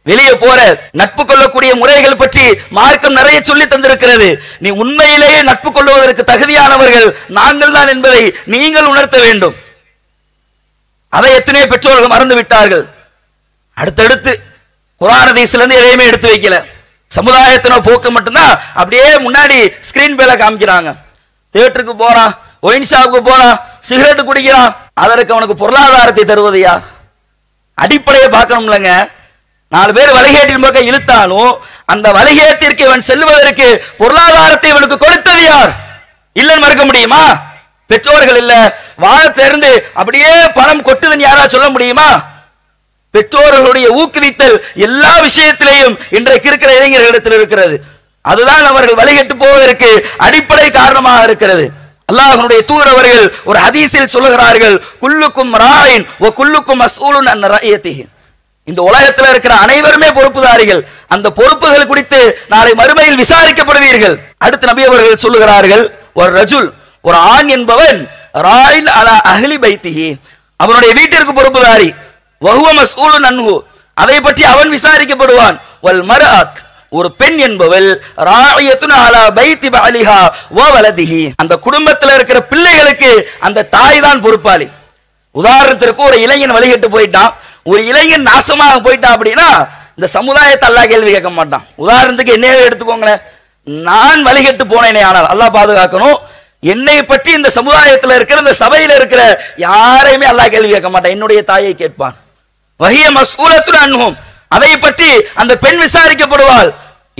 வெளியே போற நட்பு கொள்ளக்கூடிய முறைகள் பற்றி மார்க்கம் நிறைய சொல்லி தந்திருக்கிறது. நீ உண்மையிலேயே நட்பு கொள்வதற்கு தகுதியானவர்கள் நாங்கள் தான் என்பதை நீங்கள் உணர்த்த வேண்டும். அதை எத்தனையோ பெற்றோர்கள் மறந்து விட்டார்கள். அடுத்தடுத்து குர்ஆன் ஹதீஸ்ல இருந்து எதையுமே எடுத்து வைக்கல. சமுதாயத்தின போக்கு மட்டும்தான் அப்படியே முன்னாடி ஸ்கிரீன் பேல காமிக்கிறாங்க. தியேட்டருக்கு போறான், ஒயின் ஷாப்புக்கு போறான், சிகரெட் குடிக்கிறான். அதற்கு அவனுக்கு பொருளாதாரத்தை தருவது யார்? அடிப்படையை பார்க்கணும்லங்க. 4 பேர் வழிகேட்டின் பக்கம் இழுத்தாலும் அந்த வழிகேட்டிற்கு இவன் செல்வதற்கு பொருளாதாரத்தை இவனுக்கு கொடுத்தது யார்? இல்லைன்னு மறுக்க முடியுமா? பெற்றோர்கள் இல்ல. வானத்திலிருந்து அப்படியே பணம் கொட்டுதுன்னு யாரா சொல்ல முடியுமா? பெற்றோர்களுடைய ஊக்குவித்தல் எல்லா விஷயத்திலேயும் இன்றைக்கு இருக்கிற இளைஞர்களிடத்தில் இருக்கிறது. அதுதான் அவர்கள் வழிகட்டு போவதற்கு அடிப்படை காரணமாக இருக்கிறது. அல்லாஹ்வுடைய தூதர் அவர்கள் ஒரு ஹதீஸில் சொல்லுகிறார்கள், குல்லுக்கும் ராயின் வ குல்லுக்கும் மஸ்ஊலுன் அன் ரஅயத்திஹி. இந்த உலகத்தில் இருக்கிற அனைவருமே பொறுப்புதாரிகள், அந்த பொறுப்புகள் குறித்து நாளை மறுமையில் விசாரிக்கப்படுவீர்கள். அடுத்து நபி அவர்கள் சொல்லுகிறார்கள், ஒரு ரஜுல், ஒரு ஆண் என்பவன் ராயின் அலா அஹ்லி பைத்திஹி, அவனுடைய வீட்டிற்கு பொறுப்புதாரி, வஹுவ மஸ்ஊலுன் அன்ஹு, அதை பற்றி அவன் விசாரிக்கப்படுவான். வல் மர்அத், ஒரு பெண் என்பவள் ராயியத்துன் அலா பைத்தி பஅலிஹா வ வலதிஹி, அந்த குடும்பத்தில் இருக்கிற பிள்ளைகளுக்கு அந்த தாய் தான் பொறுப்பாளி. உதாரணத்திற்கு ஒரு இளைஞன் வழிகட்டு போயிட்டான், ஒரு இளைஞன் நாசமாக போயிட்டான் அப்படின்னா இந்த சமுதாயத்தை அல்லாஹ் கேள்வி கேட்க மாட்டான். உதாரணத்துக்கு என்னையே எடுத்துக்கோங்களேன், நான் வழிகட்டு போனேனே ஆனால் அல்லாஹ் பாதுகாக்கணும், என்னை பற்றி இந்த சமுதாயத்தில் இருக்கிற இந்த சபையில் இருக்கிற யாரையுமே அல்லாஹ் கேள்வி கேட்க மாட்டான், என்னுடைய தாயை கேட்பான். வஹிய மஸ்ஊலத்துன் அன்ஹும், அதை பற்றி அந்த பெண் விசாரிக்கப்படுவாள்.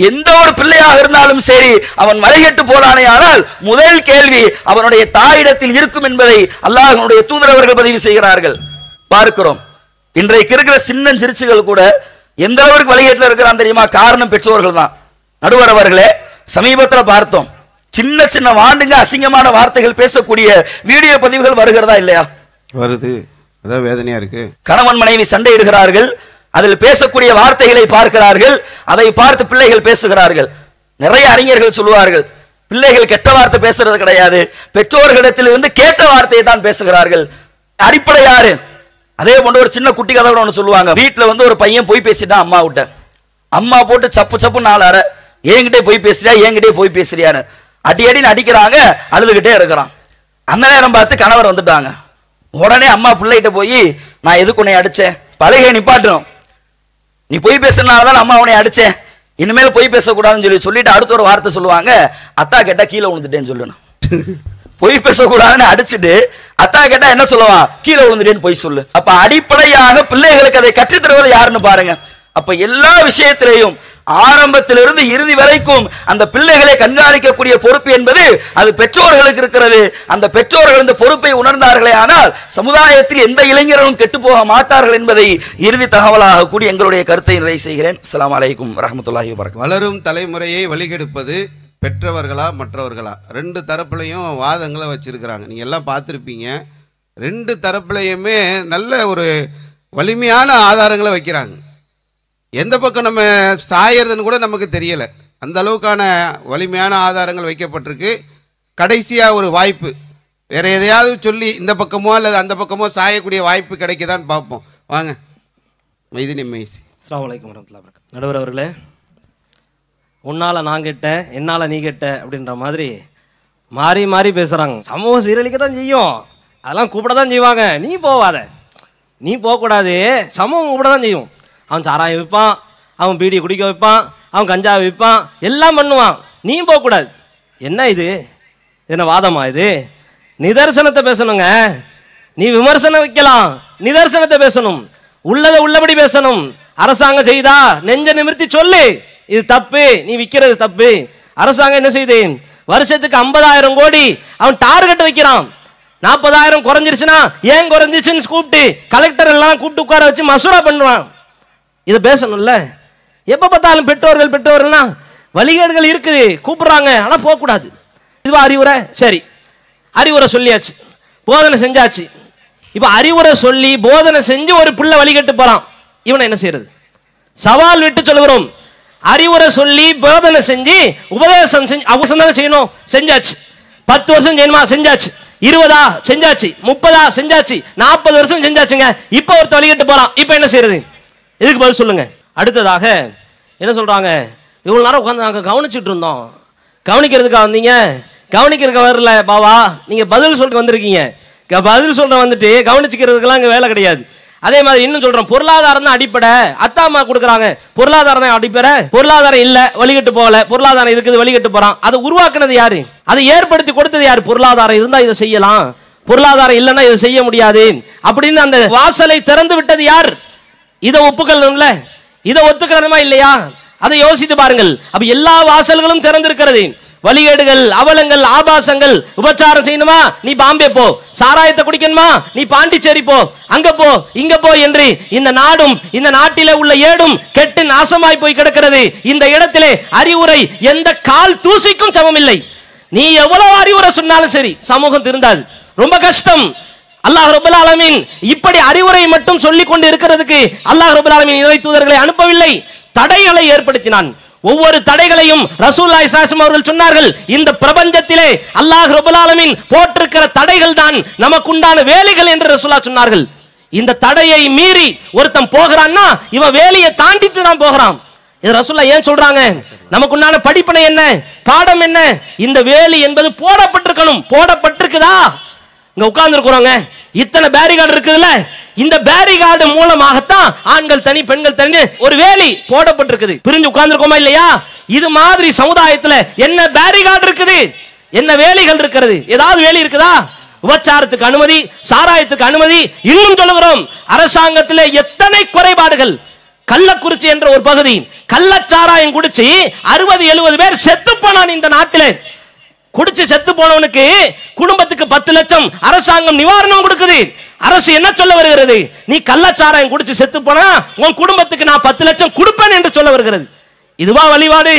எந்த ஒரு பிள்ளையாக இருந்தாலும் சரி, அவன் வழிகட்டு போனானே ஆனால் முதல் கேள்வி அவனுடைய தாயிடத்தில் இருக்கும் என்பதை அல்லாஹ்வுடைய தூதர் அவர்கள் பதிவு செய்கிறார்கள். பார்க்கிறோம், இன்றைக்கு இருக்கிற சின்ன சிறுச்சுகள் கூட எந்த அளவுக்கு வழிகேட்டில் இருக்கிறான் தெரியுமா? காரணம் பெற்றோர்கள் தான். நடுவர் அவர்களே, சமீபத்தில் பார்த்தோம், சின்ன சின்ன வாண்டுங்க அசிங்கமான வார்த்தைகள் பேசக்கூடிய வீடியோ பதிவுகள் வருகிறதா இல்லையா? வருது, அதான் வேதனையா இருக்கு. கணவன் மனைவி சண்டையிடுகிறார்கள், அதில் பேசக்கூடிய வார்த்தைகளை பார்க்கிறார்கள், அதை பார்த்து பிள்ளைகள் பேசுகிறார்கள். நிறைய அறிஞர்கள் சொல்லுவார்கள், பிள்ளைகள் கெட்ட வார்த்தை பேசுறது கிடையாது, பெற்றோர்களிடத்தில் இருந்து கேட்ட வார்த்தையை தான் பேசுகிறார்கள். அடிப்படை யாரு? அதே போன்ற ஒரு சின்ன குட்டி கதை ஒன்று சொல்லுவாங்க. வீட்டில் ஒரு பையன் போய் பேசிட்டான் அம்மா விட்ட, அம்மா போட்டு சப்பு சப்பு 4 அரை, என்கிட்டே போய் பேசுறியா என்கிட்டே போய் பேசுறியான்னு அடின்னு அடிக்கிறாங்க, அழுதுகிட்டே இருக்கிறான். அந்த நேரம் பார்த்து கணவர் வந்துட்டாங்க. உடனே அம்மா பிள்ளைகிட்ட போய், நான் எதுக்கு உன்னை அடிச்சேன், பழகையை நிப்பாட்டணும், நீ பொய் பேசுறதுனாலதான் அம்மா உன்னை அடிச்சேன், இனிமேல் பொய் பேசக்கூடாதுன்னு சொல்லிட்டு அடுத்த ஒரு வார்த்தை சொல்லுவாங்க, அத்தா கேட்டா கீழே விழுந்துட்டேன்னு சொல்லணும். பொய் பேசக்கூடாதுன்னு அடிச்சுட்டு அத்தா கேட்டா என்ன சொல்லுவான், கீழே விழுந்துட்டேன்னு பொய் சொல்லு. அப்ப அடிப்படையாக பிள்ளைகளுக்கு அதை கற்றுத் தருவது யாருன்னு பாருங்க. அப்ப எல்லா விஷயத்திலையும் ஆரம்பத்திலிருந்து இறுதி வரைக்கும் அந்த பிள்ளைகளை கண்காணிக்கக்கூடிய பொறுப்பு என்பது அது பெற்றோர்களுக்கு இருக்கிறது. அந்த பெற்றோர்கள் இந்த பொறுப்பை உணர்ந்தார்களே ஆனால் சமுதாயத்தில் எந்த இளைஞர்களும் கெட்டு போக மாட்டார்கள் என்பதை இறுதி தகவலாக கூடி எங்களுடைய கருத்தை நிறைவு செய்கிறேன். அஸ்ஸலாமு அலைக்கும் வரஹ்மத்துல்லாஹி வபரகாத்துஹு. வளரும் தலைமுறையை வழிகெடுப்பது பெற்றவர்களா மற்றவர்களா, 2 தரப்புலையும் வாதங்களை வச்சிருக்கிறாங்க. நீங்க எல்லாம் பார்த்துருப்பீங்க, 2 தரப்புலையுமே நல்ல ஒரு வலிமையான ஆதாரங்களை வைக்கிறாங்க. எந்த பக்கம் நம்ம சாயறதுன்னு கூட நமக்கு தெரியல, அந்த அளவுக்கான வலிமையான ஆதாரங்கள் வைக்கப்பட்டிருக்கு. கடைசியா ஒரு வாய்ப்பு, வேற எதையாவது சொல்லி இந்த பக்கமோ அல்லது அந்த பக்கமோ சாயக்கூடிய வாய்ப்பு கிடைக்குதான்னு பார்ப்போம். வாங்க மைதினி மைசி. அஸ்ஸலாமு அலைக்கும் வரஹ்மத்துல்லாஹி வபரகாத்துஹு. நடுவர் அவர்களே, உன்னால நான் கெட்டேன் என்னால நீ கெட்ட அப்படின்ற மாதிரி மாறி மாறி பேசுறாங்க. சமூகம் சீரழிக்க தான் செய்யும், அதெல்லாம் கூப்பிட தான் செய்வாங்க. நீ போவாத, நீ போகக்கூடாது, சமூகம் கூப்பிட தான் செய்யும். அவன் சாராயம் விற்பான், அவன் பீடி குடிக்க வைப்பான், அவன் கஞ்சா விற்பான், எல்லாம் பண்ணுவான், நீ போகக்கூடாது. என்ன இது, என்ன வாதமா இது? நிதர்சனத்தை பேசணுங்க. நீ விமர்சனம் வைக்கலாம், நிதர்சனத்தை பேசணும், உள்ளதை உள்ளபடி பேசணும். அரசாங்கம் செய்தா நெஞ்ச நிமிர்த்தி சொல்லு, இது தப்பு, நீ விற்கிறது தப்பு. அரசாங்கம் என்ன செய்யுது, வருஷத்துக்கு 50,000 கோடி அவன் டார்கெட் வைக்கிறான். 40,000 குறைஞ்சிருச்சுன்னா ஏன் குறைஞ்சிச்சுன்னு கூப்பிட்டு கலெக்டர் எல்லாம் கூப்பிட்டு உட்கார வச்சு மசூரா பண்ணுவான். இதை பேசணும்ல. எப்ப பார்த்தாலும் பெற்றோர்கள் பெற்றோர்கள்னா வழிகேடுகள் இருக்குது கூப்பிடுறாங்க, ஆனால் போகக்கூடாது. இதுவா அறிவுரை? சரி, அறிவுரை சொல்லியாச்சு, போதனை செஞ்சாச்சு. இப்போ அறிவுரை சொல்லி போதனை செஞ்சு ஒரு பிள்ளை வழிகட்டு போறான், இவனை என்ன செய்யறது? சவால் விட்டு சொல்லுகிறோம். அறிவுரை சொல்லி போதனை செஞ்சு உபதேசம் செஞ்சு அவசரம் தானே செய்யணும், செஞ்சாச்சு. 10 வருஷம் செய்யணுமா, செஞ்சாச்சு. 20 செஞ்சாச்சு, 30 செஞ்சாச்சு, 40 வருஷம் செஞ்சாச்சுங்க. இப்போ ஒருத்த வழிகட்டு போறான், இப்போ என்ன செய்யறது? இதுக்கு பதில் சொல்லுங்க. அடுத்ததாக என்ன சொல்றாங்க, இவ்வளவு நேரம் உட்காந்து நாங்கள் கவனிச்சுட்டு இருந்தோம். கவனிக்கிறதுக்காக வந்தீங்க, கவனிக்கிறதுக்கு வரல பாவா, நீங்க பதில் சொல்லிட்டு வந்திருக்கீங்க. பதில் சொல்ற வந்துட்டு கவனிச்சுக்கிறதுக்கெல்லாம் இங்கே வேலை கிடையாது. அதே மாதிரி இன்னும் சொல்றோம், பொருளாதாரம் தான் அடிப்படை. அத்தா அம்மா கொடுக்குறாங்க, பொருளாதாரம் தான் அடிப்படை. பொருளாதாரம் இல்ல வழிகட்டு போகல, பொருளாதாரம் இருக்குது வழிகட்டு போறான். அதை உருவாக்குனது யாரு, அதை ஏற்படுத்தி கொடுத்தது யாரு? பொருளாதாரம் இருந்தா இதை செய்யலாம், பொருளாதாரம் இல்லைன்னா இதை செய்ய முடியாது அப்படின்னு அந்த வாசலை திறந்து விட்டது யார்? இதை ஒப்புக்கணும்ல, இதை ஒத்துக்கணுமா இல்லையா? அதை யோசித்து பாருங்கள். அப்ப எல்லா வாசல்களும் திறந்திருக்கிறது, வழிகேடுகள், அவலங்கள், ஆபாசங்கள், உபச்சாரம் செய்யணுமா நீ பாம்பே போ, சாராயத்தை குடிக்கணுமா நீ பாண்டிச்சேரி போ, அங்க போ இங்க போ என்று இந்த நாடும் இந்த நாட்டிலே உள்ள ஏடும் கெட்டு நாசமாய் போய் கிடக்கிறது. இந்த இடத்திலே அறிவுரை எந்த கால் தூசிக்கும் சமமில்லை. நீ எவ்வளவு அறிவுரை சொன்னாலும் சரி சமூகம் திருந்தாது, ரொம்ப கஷ்டம். அல்லாஹ் ரப்பல் ஆலமீன் இப்படி அறிவுரை மட்டும் சொல்லிக் கொண்டு இருக்கிறதுக்கு அல்லாஹ் ரப்பல் ஆலமீன் இறை தூதர்களை அனுப்பவில்லை, தடைகளை ஏற்படுத்தினான். ஒவ்வொரு தடைகளையும் ரசூலுல்லாஹி ஸல்லல்லாஹு அலைஹி வஸல்லம் அவர்கள் சொன்னார்கள், இந்த பிரபஞ்சத்திலே அல்லாஹ் ரப்பல் ஆலமீன் போட்டிருக்கிற தடைகள் தான் நமக்குண்டான வேலைகள் என்று ரசூலுல்லாஹ் சொன்னார்கள். இந்த தடையை மீறி ஒருத்தன் போகிறான்னா இவன் வேலையை தாண்டிட்டு தான் போகிறான். இது ரசூலுல்லாஹ் ஏன் சொல்றாங்க? நமக்குண்டான படிப்பினை என்ன, பாடம் என்ன? இந்த வேலி என்பது போடப்பட்டிருக்கணும். போடப்பட்டிருக்குதா? இங்க உட்கார்ந்து இருக்கிறோங்க, இத்தனை பேரிகார்டு இருக்குதுல்ல, இந்த பேரிகார்டு மூலமாகத்தான் ஆண்கள் தனி பெண்கள் தனி ஒரு வேலி போடப்பட்டிருக்குது. பிரிஞ்சு உட்கார்ந்து இருக்கோமா இல்லையா? இது மாதிரி சமுதாயத்துல என்ன பேரிகார்டு இருக்குது, என்ன வேலிகள் இருக்கிறது? ஏதாவது வேலி இருக்குதா? உபச்சாரத்துக்கு அனுமதி, சாராயத்துக்கு அனுமதி. இன்னும் சொல்லுகிறோம், அரசாங்கத்திலே எத்தனை குறைபாடுகள். கள்ளக்குறிச்சி என்ற ஒரு பகுதி, கள்ளச்சாராயம் குடிச்சு 60-70 பேர் செத்து போனான் இந்த நாட்டிலே. குடிச்சு செத்து போனவனுக்கு குடும்பத்துக்கு 10 லட்சம் அரசாங்கம் நிவாரணம் கொடுக்குது. அரசு என்ன சொல்ல வருகிறது? நீ கள்ளச்சாராயம் குடிச்சு செத்து போனா உன் குடும்பத்துக்கு நான் 10 லட்சம் கொடுப்பேன் என்று சொல்ல வருகிறது. இதுவா வழிபாடு?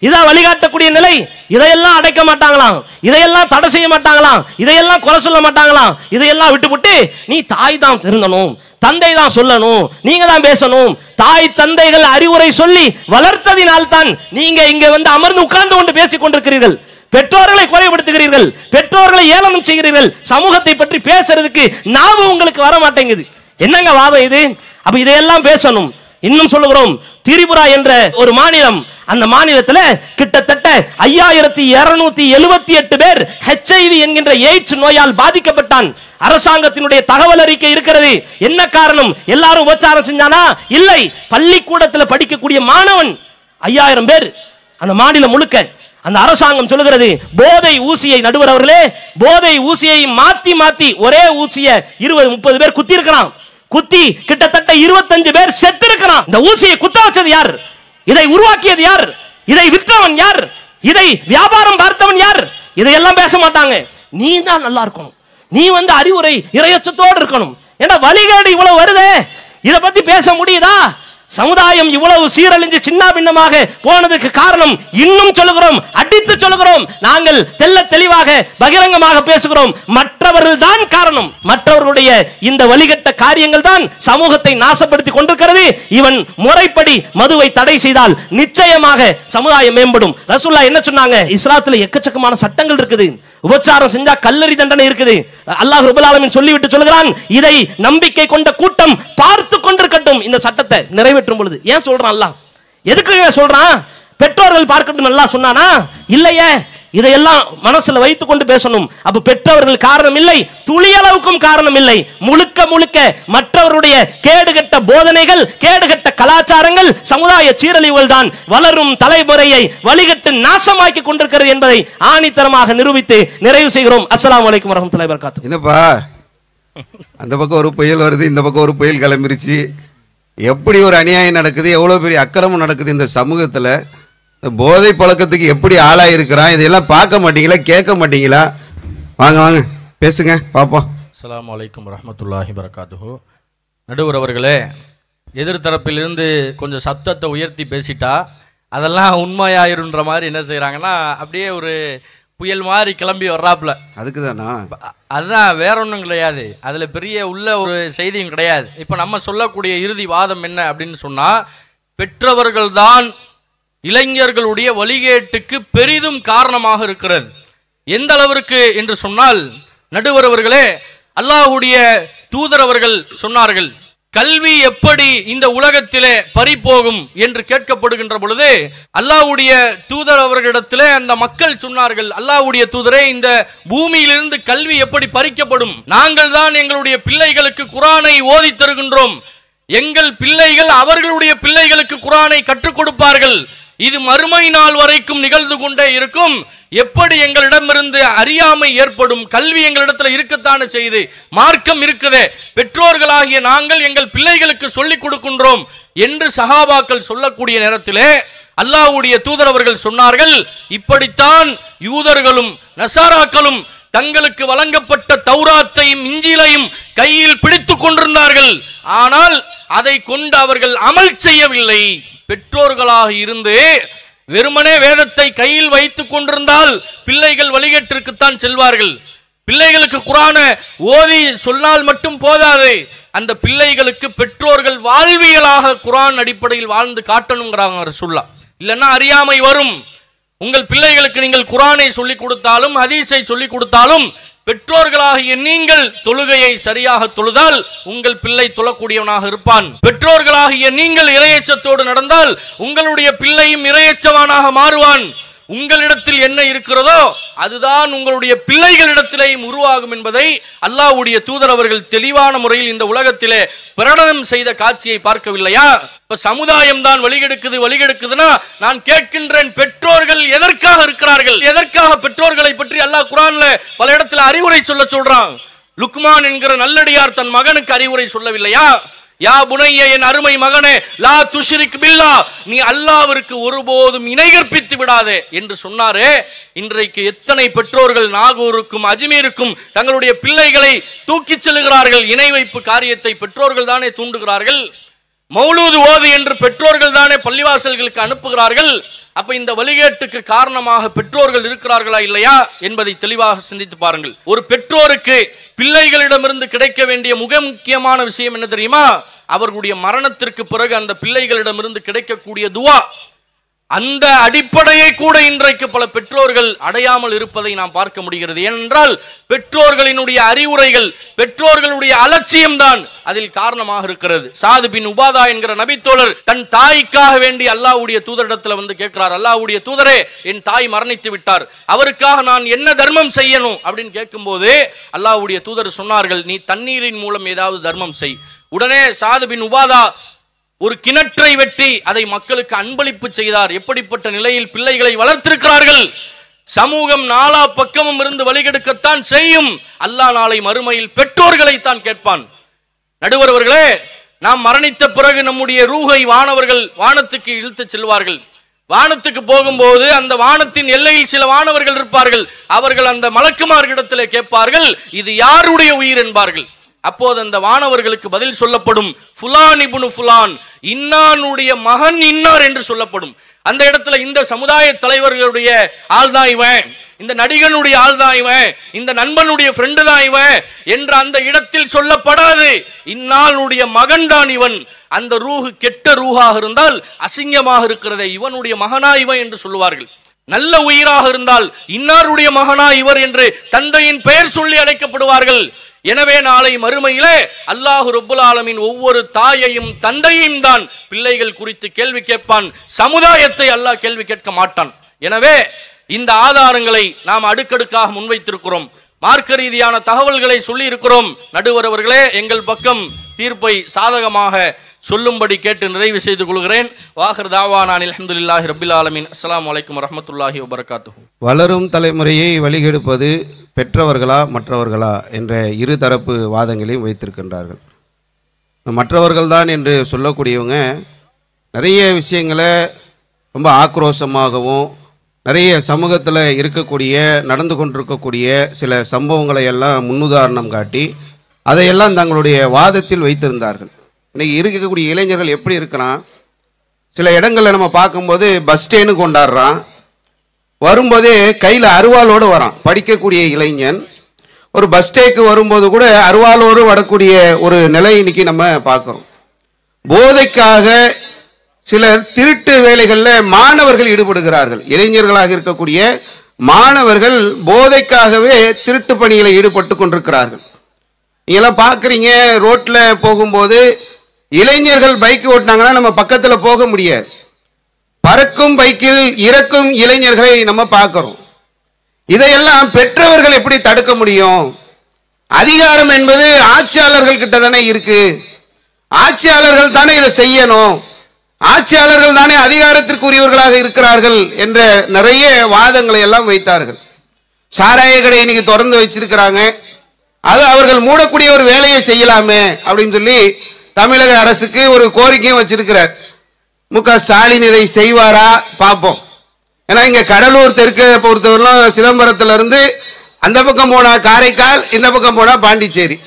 இதா வழிகாட்டக்கூடிய நிலை? இதையெல்லாம் அடைக்க மாட்டாங்களாம், இதையெல்லாம் தடை செய்ய மாட்டாங்களாம், இதையெல்லாம் குறை சொல்ல மாட்டாங்களாம். இதையெல்லாம் விட்டுவிட்டு நீ தாய் தான் திருந்தணும், தந்தை தான் சொல்லணும், நீங்க தான் பேசணும். தாய் தந்தைகள் அறிவுரை சொல்லி வளர்த்ததினால் தான் நீங்க இங்க வந்து அமர்ந்து உட்கார்ந்து கொண்டு பேசிக் கொண்டிருக்கிறீர்கள். பெற்றோர்களை குறைபடுத்துகிறீர்கள், பெற்றோர்களை ஏளனம் செய்கிறீர்கள். சமூகத்தை பற்றி பேசுறதுக்கு நாவு உங்களுக்கு வர மாட்டேங்குது. என்னங்க வாதம் இது? அப்ப இதையெல்லாம் பேசணும். இன்னும் சொல்லுகிறோம், திரிபுரா என்ற ஒரு மாநிலம், அந்த மாநிலத்தில் கிட்டத்தட்ட 5278 பேர் HIV என்கின்ற எய்ட்ஸ் நோயால் பாதிக்கப்பட்டான். அரசாங்கத்தினுடைய தகவல் அறிக்கை இருக்கிறது. என்ன காரணம்? எல்லாரும் உபச்சாரம் செஞ்சானா? இல்லை, பள்ளிக்கூடத்தில் படிக்கக்கூடிய மாணவன் 5000 பேர் அந்த மாநிலம் முழுக்க. அந்த அரசாங்கம் சொல்லுகிறது, போதை ஊசியை, நடுவர் அவர்களே, போதை ஊசியை மாத்தி மாத்தி ஒரே ஊசியை 20-30 பேர் குத்தி இருக்கிறான். குத்தி கிட்டத்தட்ட 25 பேர் செத்து இருக்கிறான். இந்த ஊசியை குத்த வச்சது யார்? இதை உருவாக்கியது யார்? இதை விற்றவன் யார்? இதை வியாபாரம் பார்த்தவன் யார்? இதையெல்லாம் பேச மாட்டாங்க. நீ தான் நல்லா இருக்கணும், நீ வந்து அறிவுரை இறையச்சத்தோடு இருக்கணும். ஏன்னா வழிகேடு இவ்வளவு வருதே, இதை பத்தி பேச முடியுதா? சமுதாயம் இவ்வளவு சீரழிஞ்சு சின்ன பின்னமாக போனதுக்கு காரணம் இன்னும் சொல்லுகிறோம், அடித்து சொல்லுகிறோம், நாங்கள் தெல்ல தெளிவாக பகிரங்கமாக பேசுகிறோம், மற்றவர்கள் தான் காரணம். மற்றவர்களுடைய இந்த வழிகட்ட காரியங்கள் தான் சமூகத்தை நாசப்படுத்தி கொண்டிருக்கிறது. இவன் முறைப்படி மதுவை தடை செய்தால் நிச்சயமாக சமுதாயம் மேம்படும். ரசூலுல்லாஹ் என்ன சொன்னாங்க? இஸ்லாத்துல எக்கச்சக்கமான சட்டங்கள் இருக்குது. உபச்சாரம் செஞ்சா கல்லறி தண்டனை இருக்குது. அல்லாஹ் ரப்பல் ஆலமீன் சொல்லிவிட்டு சொல்கிறான், இதை நம்பிக்கை கொண்ட கூட்டம் பார்த்து கொண்டிருக்கட்டும். இந்த சட்டத்தை நிறைவேற்றும் பொழுது ஏன் சொல்றான் அல்லாஹ்? எதுக்கு சொல்றான்? பெற்றோர்கள் பார்க்கட்டும் நல்லா சொன்னானா? இல்லையே, இதையெல்லாம் மனசுல வைத்துக் கொண்டு பேசணும். அப்ப பெற்றவர்கள் காரணம் இல்லை, துளியளவுக்கும் காரணம் இல்லை. முழுக்க முழுக்க மற்றவருடைய கேடுகட்ட போதனைகள், கேடுகட்ட கலாச்சாரங்கள், சமுதாய சீரழிவுகள் தான் வளரும் தலைமுறையை வழிகட்டு நாசமாக்கி கொண்டிருக்கிறது என்பதை ஆணித்தரமாக நிரூபித்து நிறைவு செய்கிறோம். அஸ்ஸலாமு அலைக்கும் வரஹ்மத்துல்லாஹி வபரகாத்துஹு. என்னப்பா, அந்த பக்கம் ஒரு புயல் வருது, இந்த பக்கம் ஒரு புயல் கிளம்பிருச்சு. எப்படி ஒரு அநியாயம் நடக்குது, எவ்வளோ பெரிய அக்கிரமம் நடக்குது இந்த சமூகத்தில். போதை பழக்கத்துக்கு எப்படி ஆளாயிருக்கிறான், இதெல்லாம் பார்க்க மாட்டீங்களா, கேட்க மாட்டீங்களா? வாங்க வாங்க பேசுங்க பார்ப்போம். அஸ்ஸலாமு அலைக்கும் வரஹ்மத்துல்லாஹி வபரகாத்துஹு. நடுவர் அவர்களே, எதிர்த்தரப்பிலிருந்து கொஞ்சம் சத்தத்தை உயர்த்தி பேசிட்டா அதெல்லாம் உண்மையாயிருன்ற மாதிரி என்ன செய்கிறாங்கன்னா, அப்படியே ஒரு புயல் மாதிரி கிளம்பி வர்றாப்புல. அதுக்கு தானா? அதுதான், வேற ஒன்றும் கிடையாது. அதில் பெரிய உள்ள ஒரு செய்தியும் கிடையாது. இப்போ நம்ம சொல்லக்கூடிய இறுதி வாதம் என்ன அப்படின்னு சொன்னால், பெற்றவர்கள்தான் இளைஞர்களுடைய வழிகேட்டுக்கு பெரிதும் காரணமாக இருக்கிறது. எந்த அளவிற்கு என்று சொன்னால், நடுவர் அவர்களே, அல்லாஹ்வுடைய தூதர் அவர்கள் சொன்னார்கள், கல்வி எப்படி இந்த உலகத்திலே பறிபோகும் என்று கேட்கப்படுகின்ற பொழுது அல்லாஹ்வுடைய தூதர் அவர்களிடத்திலே அந்த மக்கள் சொன்னார்கள், அல்லாஹ்வுடைய தூதரே, இந்த பூமியிலிருந்து கல்வி எப்படி பறிக்கப்படும்? நாங்கள் தான் எங்களுடைய பிள்ளைகளுக்கு குர்ஆனை ஓதித் தருகின்றோம், எங்கள் பிள்ளைகள் அவர்களுடைய பிள்ளைகளுக்கு குர்ஆனை கற்றுக் கொடுப்பார்கள், இது மறுமை நாள் வரைக்கும் நிகழ்ந்து கொண்டே இருக்கும். எப்படி எங்களிடமிருந்து அறியாமை ஏற்படும்? கல்வி எங்களிடத்துல இருக்கத்தானே செய்து, மார்க்கம் இருக்குதே, பெற்றோர்களாகிய நாங்கள் எங்கள் பிள்ளைகளுக்கு சொல்லிக் கொடுக்கின்றோம் என்று சஹாபாக்கள் சொல்லக்கூடிய நேரத்திலே அல்லாஹ்வுடைய தூதர் அவர்கள் சொன்னார்கள், இப்படித்தான் யூதர்களும் நசாராக்களும் தங்களுக்கு வழங்கப்பட்ட தௌராத்தையும் இஞ்சிலையும் கையில் பிடித்துக் கொண்டிருந்தார்கள். ஆனால் அதை கொண்டு அவர்கள் அமல் செய்யவில்லை. பெற்றோர்களாக இருந்து வெறுமனே வேதத்தை கையில் வைத்துக் கொண்டிருந்தால் பிள்ளைகள் வழிகேட்டிற்குத்தான் செல்வார்கள். பிள்ளைகளுக்கு குர்ஆனை ஓதி சொன்னால் மட்டும் போதாது, அந்த பிள்ளைகளுக்கு பெற்றோர்கள் வாழ்வியலாக குர்ஆன் அடிப்படையில் வாழ்ந்து காட்டணுங்கிறாங்க ரசூலுல்லாஹ். இல்லைன்னா அறியாமை வரும். உங்கள் பிள்ளைகளுக்கு நீங்கள் குர்ஆனை சொல்லிக் கொடுத்தாலும் ஹதீஸை சொல்லிக் கொடுத்தாலும் பெற்றோர்களாகிய நீங்கள் தொழுகையை சரியாக தொழுதால் உங்கள் பிள்ளை தொழக்கூடியவனாக இருப்பான். பெற்றோர்களாகிய நீங்கள் இறையச்சத்தோடு நடந்தால் உங்களுடைய பிள்ளையும் இறையச்சவானாக மாறுவான். உங்களிடத்தில் என்ன இருக்கிறதோ அதுதான் உங்களுடைய பிள்ளைகளிடத்திலேயும் உருவாகும் என்பதை அல்லாஹ்வுடைய தூதர் அவர்கள் தெளிவான முறையில் இந்த உலகத்திலே பிரகடனம் செய்த காட்சியை பார்க்கவில்லையா? இப்ப சமுதாயம் தான் வழிகெடுக்குதுன்னா நான் கேட்கின்றேன், பெற்றோர்கள் எதற்காக இருக்கிறார்கள்? எதற்காக பெற்றோர்களை பற்றி அல்லாஹ் குர்ஆன்ல பல இடத்துல அறிவுரை சொல்றான். லுக்மான் என்கிற நல்லடியார் தன் மகனுக்கு அறிவுரை சொல்லவில்லையா? யா புனைய, என் அருமை மகனே, லா துஷ்ரிக் பில்லா, நீ அல்லாஹ்விற்கு ஒருபோதும் இணை கற்பித்து விடாதே என்று சொன்னாரே. இன்றைக்கு எத்தனை பெற்றோர்கள் நாகூருக்கும் அஜ்மீருக்கும் தங்களுடைய பிள்ளைகளை தூக்கிச் செல்கிறார்கள். இணை வைப்பு காரியத்தை பெற்றோர்கள் தானே தூண்டுகிறார்கள். மௌலூது ஓது என்று பெற்றோர்கள் தானே பள்ளிவாசல்களுக்கு அனுப்புகிறார்கள். அப்ப இந்த வழிகேட்டுக்கு காரணமாக பெற்றோர்கள் இருக்கிறார்களா இல்லையா என்பதை தெளிவாக சிந்தித்து பாருங்கள். ஒரு பெற்றோருக்கு பிள்ளைகளிடமிருந்து கிடைக்க வேண்டிய மிக முக்கியமான விஷயம் என்ன தெரியுமா? அவர்களுடைய மரணத்திற்கு பிறகு அந்த பிள்ளைகளிடமிருந்து கிடைக்கக்கூடிய துவா. அந்த அடிப்படையை கூட இன்றைக்கு பல பெற்றோர்கள் அடையாமல் இருப்பதை நாம் பார்க்க முடிகிறது. ஏனென்றால் பெற்றோர்களினுடைய அறிவுரைகள், பெற்றோர்களுடைய அலட்சியம் தான் அதில் காரணமாக இருக்கிறது. சாது பின் உபாதா என்கிற நபித்தோழர் தன் தாய்க்காக வேண்டி அல்லாஹ்வுடைய தூதரிடத்தில் வந்து கேட்கிறார், அல்லாஹ்வுடைய தூதரே, என் தாய் மரணித்து விட்டார், அவருக்காக நான் என்ன தர்மம் செய்யணும் அப்படின்னு கேட்கும்போது அல்லாஹ்வுடைய தூதர் சொன்னார்கள், நீ தண்ணீரின் மூலம் ஏதாவது தர்மம் செய். உடனே சாது பின் உபாதா ஒரு கிணற்றை வெட்டி அதை மக்களுக்கு அன்பளிப்பு செய்தார். எப்படிப்பட்ட நிலையில் பிள்ளைகளை வளர்த்திருக்கிறார்கள். சமூகம் நாலா பக்கமும் இருந்து வழிகெடுக்கத்தான் செய்யும். அல்லாஹ் நாளை மறுமையில் பெற்றோர்களை தான் கேட்பான். நடுவர் அவர்களே, நாம் மரணித்த பிறகு நம்முடைய ரூஹை வானவர்கள் வானத்துக்கு இழுத்து செல்வார்கள். வானத்துக்கு போகும்போது அந்த வானத்தின் எல்லையில் சில வானவர்கள் இருப்பார்கள். அவர்கள் அந்த மலக்குமார்களிடத்திலே கேட்பார்கள், இது யாருடைய உயிர் என்பார்கள். அப்போது அந்த வானவர்களுக்கு பதில் சொல்லப்படும், ஃபுலான் இப்னு ஃபுலான், இன்னானுடைய மகன் இன்னார் என்று சொல்லப்படும். அந்த இடத்துல இந்த சமுதாய தலைவர்களுடைய ஆள்தான் இவன், இந்த நடிகனுடைய ஆள்தான் இவன், இந்த நண்பனுடைய ஃப்ரெண்டு தான் இவன் என்ற அந்த இடத்தில் சொல்லப்படாது. இன்னாளுடைய மகன் தான் இவன். அந்த ரூஹு கெட்ட ரூஹாக இருந்தால் அசிங்கமாக இருக்கிறதே, இவனுடைய மகனா இவன் என்று சொல்லுவார்கள். நல்ல உயிராக இருந்தால் இன்னாருடைய மகனா இவர் என்று தந்தையின் பெயர் சொல்லி அழைக்கப்படுவார்கள். எனவே நாளை மறுமையிலே அல்லாஹ் ரப்புல் ஆலமீன் ஒவ்வொரு தாயையும் தந்தையும் தான் பிள்ளைகள் குறித்து கேள்வி கேட்பான். சமுதாயத்தை அல்லாஹ் கேள்வி கேட்க மாட்டான். எனவே இந்த ஆதாரங்களை நாம் அடுக்கடுக்காக முன்வைத்திருக்கிறோம். மார்க்க ரீதியான தகவல்களை சொல்லி இருக்கிறோம். நடுவர் அவர்களே, எங்கள் பக்கம் தீர்ப்பை சாதகமாக சொல்லும்படி கேட்டு நிறைவு செய்து கொள்கிறேன். வாஹிர் தாவானா அல்ஹம்துலில்லாஹி ரப்பில் ஆலமீன். அஸ்ஸலாமு அலைக்கும் வரஹ்மத்துல்லாஹி வபரகாத்துஹு. வளரும் தலைமுறையை வழிகெடுப்பது பெற்றவர்களா மற்றவர்களா என்ற இருதரப்பு வாதங்களையும் வைத்திருக்கின்றார்கள். மற்றவர்கள்தான் என்று சொல்லக்கூடியவங்க நிறைய விஷயங்களை ரொம்ப ஆக்ரோஷமாகவும், நிறைய சமூகத்தில் இருக்கக்கூடிய நடந்து கொண்டிருக்கக்கூடிய சில சம்பவங்களை எல்லாம் முன்னுதாரணம் காட்டி அதையெல்லாம் தங்களுடைய வாதத்தில் வைத்திருந்தார்கள். இன்றைக்கி இருக்கக்கூடிய இளைஞர்கள் எப்படி இருக்கிறான், சில இடங்களில் நம்ம பார்க்கும்போது பஸ் ஸ்டேன்னு கொண்டாடுறான், வரும்போதே கையில் அருவாளோடு வரான். படிக்கக்கூடிய இளைஞன் ஒரு பஸ் ஸ்டேக்கு வரும்போது கூட அருவாளோடு வரக்கூடிய ஒரு நிலை இன்னைக்கு நம்ம பார்க்குறோம். போதைக்காக சிலர் திருட்டு வேலைகளில் மாணவர்கள் ஈடுபடுகிறார்கள். இளைஞர்களாக இருக்கக்கூடிய மாணவர்கள் போதைக்காகவே திருட்டு பணியில் ஈடுபட்டு கொண்டிருக்கிறார்கள். நீங்களாம் பார்க்குறீங்க, ரோட்டில் போகும்போது இளைஞர்கள் பைக் ஓட்டினாங்கன்னா நம்ம பக்கத்தில் போக முடியாது. பறக்கும் பைக்கில் இறக்கும் இளைஞர்களை நம்ம பார்க்கிறோம். இதையெல்லாம் பெற்றவர்கள் எப்படி தடுக்க முடியும்? அதிகாரம் என்பது ஆட்சியாளர்கள் கிட்ட தானே இருக்கு. ஆட்சியாளர்கள் தானே இதை செய்யணும். ஆட்சியாளர்கள் தானே அதிகாரத்திற்குரியவர்களாக இருக்கிறார்கள் என்ற நிறைய வாதங்களை எல்லாம் வைத்தார்கள். சாராய கடை இன்னைக்கு திறந்து வச்சிருக்கிறாங்க, அது அவர்கள் மூடக்கூடிய ஒரு வேலையை செய்யலாமே அப்படின்னு சொல்லி தமிழக அரசுக்கு ஒரு கோரிக்கையும் வச்சிருக்கிறார். மு.க. ஸ்டாலின் இதை செய்வாரா பார்ப்போம். ஏன்னா இங்க கடலூர் தெற்கு பொறுத்தவரையிலும் சிதம்பரத்துல இருந்து அந்த பக்கம் போனா காரைக்கால், இந்த பக்கம் போனா பாண்டிச்சேரி.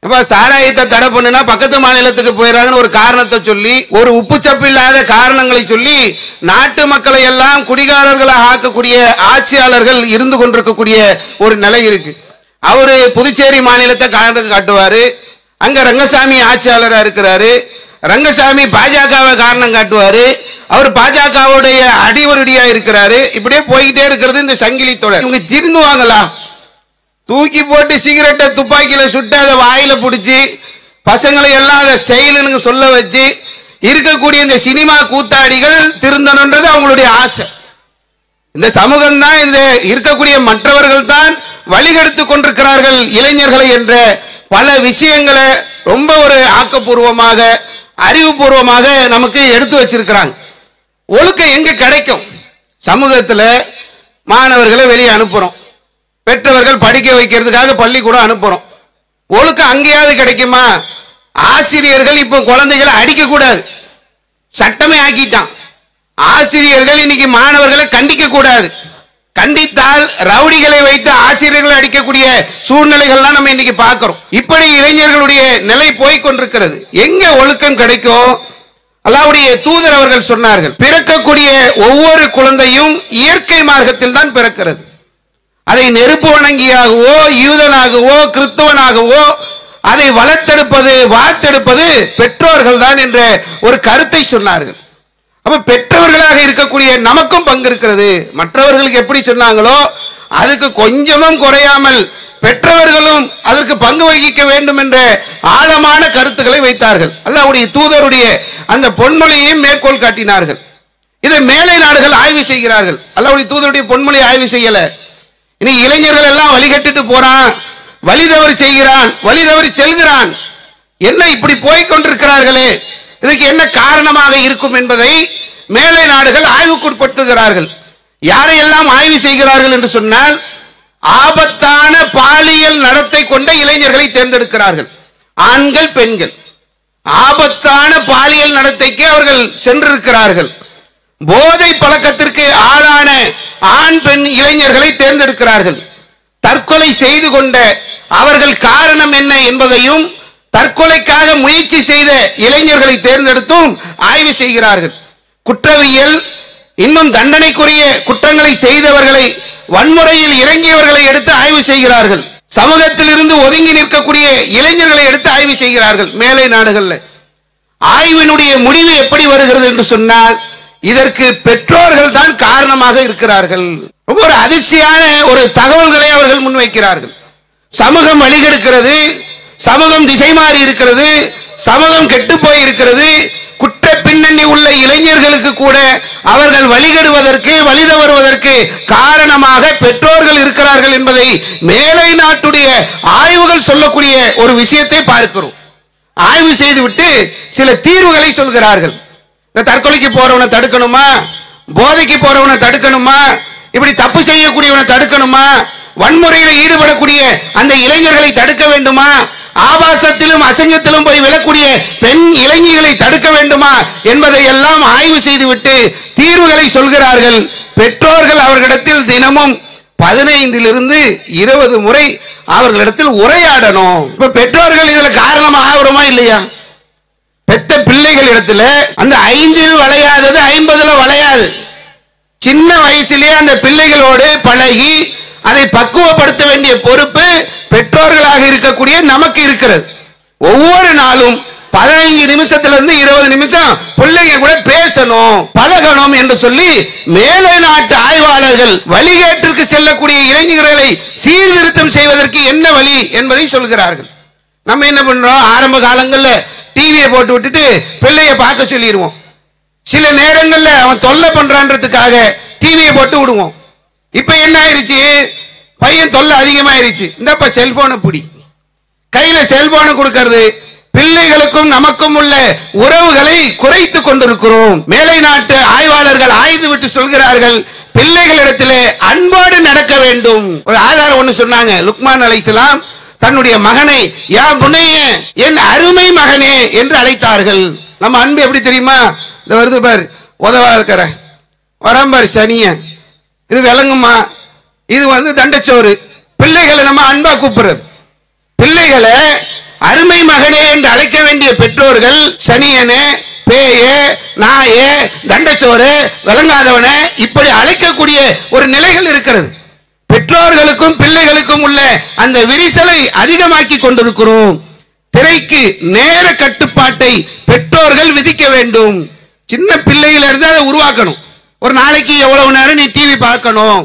இப்ப சாராயத்தை தடை பண்ணுனா பக்கத்து மாநிலத்துக்கு போயிடறாங்கன்னு ஒரு காரணத்தை சொல்லி, ஒரு உப்புச்சப்பு இல்லாத காரணங்களை சொல்லி நாட்டு மக்களை எல்லாம் குடிகாரர்களாக ஆக்கக்கூடிய ஆட்சியாளர்கள் இருந்து கொண்டிருக்கக்கூடிய ஒரு நிலை இருக்கு. அவரு புதுச்சேரி மாநிலத்தை காட்டுவாரு, அங்க ரங்கசாமி ஆட்சியாளரா இருக்கிறாரு. ரங்கசாமி பாஜகவை காரணம் காட்டுவாரு, அவர் பாஜகவுடைய அடிவருடியா இருக்கிறாரு. இப்படியே போய்கிட்டே இருக்கிறது இந்த சங்கிலி தொடர். இவங்க திருந்துவாங்களா? தூக்கி போட்டு சிகரெட்டை துப்பாக்கியில சுட்டு அதை வாயில பிடிச்சி பசங்களை எல்லாம் அதை ஸ்டைலுன்னு சொல்ல வச்சு இருக்கக்கூடிய இந்த சினிமா கூத்தாடிகள் திருந்தணுன்றது அவங்களுடைய ஆசை. இந்த சமூகம் தான், இந்த இருக்கக்கூடிய மற்றவர்கள் தான் வழிகெடுத்து கொண்டிருக்கிறார்கள் இளைஞர்களை என்ற பல விஷயங்களை ரொம்ப ஒரு ஆக்கப்பூர்வமாக அறிவுபூர்வமாக நமக்கு எடுத்து வச்சிருக்கிறாங்க. ஒழுக்கம் எங்க கிடைக்கும்? சமூகத்துல மாணவர்களை வெளியே அனுப்புறோம், பெற்றவர்கள் படிக்க வைக்கிறதுக்காக பள்ளிக்கூடம் அனுப்புறோம். ஒழுக்கம் அங்கேயாவது கிடைக்குமா? ஆசிரியர்கள் இப்போ குழந்தைகளை அடிக்க கூடாது, சட்டமே ஆக்கிட்டான். ஆசிரியர்கள் இன்னைக்கு மாணவர்களை கண்டிக்க கூடாது, கண்டித்தால் ரவுடிகளை வைத்து ஆசிரியர்களை அடிக்கக்கூடிய சூழ்நிலைகள்லாம் நம்ம இன்னைக்கு பார்க்கிறோம். இப்படி இளைஞர்களுடைய நிலை போய்கொண்டிருக்கிறது. எங்க ஒழுக்கம் கிடைக்கும்? அல்லாஹ்வுடைய தூதர் அவர்கள் சொன்னார்கள், பிறக்கக்கூடிய ஒவ்வொரு குழந்தையும் இயற்கை மார்க்கத்தில் தான் பிறக்கிறது. அதை நெருப்பு வணங்கியாகவோ யூதனாகவோ கிறிஸ்தவனாகவோ அதை வளர்த்தெடுப்பது வார்த்தெடுப்பது பெற்றோர்கள் தான் என்ற ஒரு கருத்தை சொன்னார்கள். அப்ப பெற்றவர்களாக இருக்கக்கூடிய நமக்கும் பங்கு இருக்கிறது. மற்றவர்களுக்கு எப்படி சொன்னாங்களோ அதுக்கு கொஞ்சமும் குறையாமல் பெற்றவர்களும் அதற்கு பங்கு வகிக்க வேண்டும் என்ற ஆழமான கருத்துக்களை வைத்தார்கள். அல்லாஹ்வுடைய தூதருடைய அந்த பொன்மொழியையும் மேற்கோள் காட்டினார்கள். இதை மேலை நாடுகள் ஆய்வு செய்கிறார்கள். அல்லாஹ்வுடைய தூதருடைய பொன்மொழி ஆய்வு செய்யல. இனி இளைஞர்கள் எல்லாம் வழிகட்டிட்டு போறான், வழி தவறி செய்கிறான், வழி தவறி செல்கிறான். என்ன இப்படி போய்கொண்டிருக்கிறார்களே, இதுக்கு என்ன காரணமாக இருக்கும் என்பதை மேலை நாடுகள் ஆய்வுக்குட்படுத்துகிறார்கள். யாரையெல்லாம் ஆய்வு செய்கிறார்கள் என்று சொன்னால், ஆபத்தான பாலியல் நடத்தை கொண்ட இளைஞர்களை தேர்ந்தெடுக்கிறார்கள். ஆண்கள் பெண்கள் ஆபத்தான பாலியல் நடத்தைக்கு அவர்கள் சென்றிருக்கிறார்கள். போதை பழக்கத்திற்கு ஆளான ஆண் பெண் இளைஞர்களை தேர்ந்தெடுக்கிறார்கள். தற்கொலை செய்து கொண்ட அவர்கள் காரணம் என்ன என்பதையும் தற்கொலைக்காக முயற்சி செய்த இளைஞர்களை தேர்ந்தெடுத்தும் ஆய்வு செய்கிறார்கள். குற்றவியல் இன்னும் தண்டனைக்குரிய குற்றங்களை செய்தவர்களை, வன்முறையில் இறங்கியவர்களை எடுத்து ஆய்வு செய்கிறார்கள். சமூகத்தில் இருந்து ஒதுங்கி நிற்கக்கூடிய இளைஞர்களை எடுத்து ஆய்வு செய்கிறார்கள் மேலை நாடுகள்ல. ஆய்வினுடைய முடிவு எப்படி வருகிறது என்று சொன்னால், இதற்கு பெற்றோர்கள் தான் காரணமாக இருக்கிறார்கள். ரொம்ப ஒரு அதிர்ச்சியான ஒரு தகவல்களை அவர்கள் முன்வைக்கிறார்கள். சமூகம் வழிகெடுக்கிறது, சமூகம் திசை மாறி இருக்கிறது, சமூகம் கெட்டு போய் இருக்கிறது. குற்ற பின்னணி உள்ள இளைஞர்களுக்கு கூட அவர்கள் வழிகெடுவதற்கு வழி தவறுவதற்கு காரணமாக பெற்றோர்கள் இருக்கிறார்கள் என்பதை மேலை நாட்டுடைய ஆய்வுகள் சொல்லக்கூடிய ஒரு விஷயத்தை பார்க்கிறோம். ஆய்வு செய்துவிட்டு சில தீர்வுகளை சொல்கிறார்கள். இந்த தற்கொலைக்கு போறவனை தடுக்கணுமா, போதைக்கு போறவனை தடுக்கணுமா, இப்படி தப்பு செய்யக்கூடியவனை தடுக்கணுமா, வன்முறையில் ஈடுபடக்கூடிய அந்த இளைஞர்களை தடுக்க வேண்டுமா, ஆபாசத்திலும் அசங்கத்திலும் போய் விழக்கூடிய பெண் இளைஞர்களை தடுக்க வேண்டுமா என்பதை எல்லாம் ஆய்வு செய்துவிட்டு தீர்வுகளை சொல்கிறார்கள். பெற்றோர்கள் அவர்களிடத்தில் தினமும் 15 to 20 முறை அவர்களிடத்தில் உரையாடணும். இப்ப பெற்றோர்கள் இதுல காரணமாக ஆகிறோமா இல்லையா? பெத்த பிள்ளைகள் இடத்துல அந்த 5 வளையாதது 50 வளையாது. சின்ன வயசிலேயே அந்த பிள்ளைகளோடு பழகி அதை பக்குவப்படுத்த வேண்டிய பொறுப்பு பெற்றோர்களாக இருக்கக்கூடிய நமக்கு இருக்கிறது. ஒவ்வொரு நாளும் 15 நிமிஷத்திலிருந்து 20 நிமிஷம் பிள்ளைங்க கூட பேசணும், பழகணும் என்று சொல்லி மேலை நாட்டு ஆய்வாளர்கள் வழிகேட்டிற்கு செல்லக்கூடிய இளைஞர்களை சீர்திருத்தம் செய்வதற்கு என்ன வழி என்பதை சொல்கிறார்கள். நம்ம என்ன பண்றோம்? ஆரம்ப காலங்களில் டிவியை போட்டு விட்டுட்டு பிள்ளைய பார்க்க சொல்லிடுவோம். சில நேரங்களில் அவன் தொல்லை பண்றான்றதுக்காக டிவியை போட்டு விடுவோம். இப்ப என்ன ஆயிருச்சு? பையன் தொல்லை அதிகமாயிருச்சு. இந்தப்ப செல்போனை பிடி, கையில செல்போனை கொடுக்கறது, பிள்ளைகள் பிள்ளைகளுக்கும் நமக்கும் உள்ள உறவுகளை குறைத்து கொண்டிருக்கிறோம். மேலை நாட்டு ஆய்வாளர்கள் ஆய்ந்து விட்டு சொல்கிறார்கள், பிள்ளைகளிடத்திலே அன்போடு நடக்க வேண்டும். ஒரு ஆதாரம் ஒன்று சொன்னாங்க. லுக்மான் அலைஹிஸ்ஸலாம் தன்னுடைய மகனை யா புனைய, என் அருமை மகனே என்று அழைத்தார்கள். நம்ம அன்பு எப்படி தெரியுமா? இந்த வருது பார், உதவாதக்கற வரம்பார் சனிய, இது விளங்குமா? இது தண்டச்சோறு. பிள்ளைகளை நம்ம அன்பா கூப்பிடுறது. பிள்ளைகளை அருமை மகனே என்று அழைக்க வேண்டிய பெற்றோர்கள் சனியனே, பேயே, நாயே, தண்டச்சோறு, விளங்காதவன இப்படி அழைக்கக்கூடிய ஒரு நிலைகள் இருக்கிறது. பெற்றோர்களுக்கும் பிள்ளைகளுக்கும் உள்ள அந்த விரிசலை அதிகமாக்கி கொண்டிருக்கிறோம். திரைக்கு நேர கட்டுப்பாட்டை பெற்றோர்கள் விதிக்க வேண்டும். சின்ன பிள்ளையில இருந்து அதை உருவாக்கணும். ஒரு நாளைக்கு எவ்வளவு நேரம் நீ டிவி பார்க்கணும்.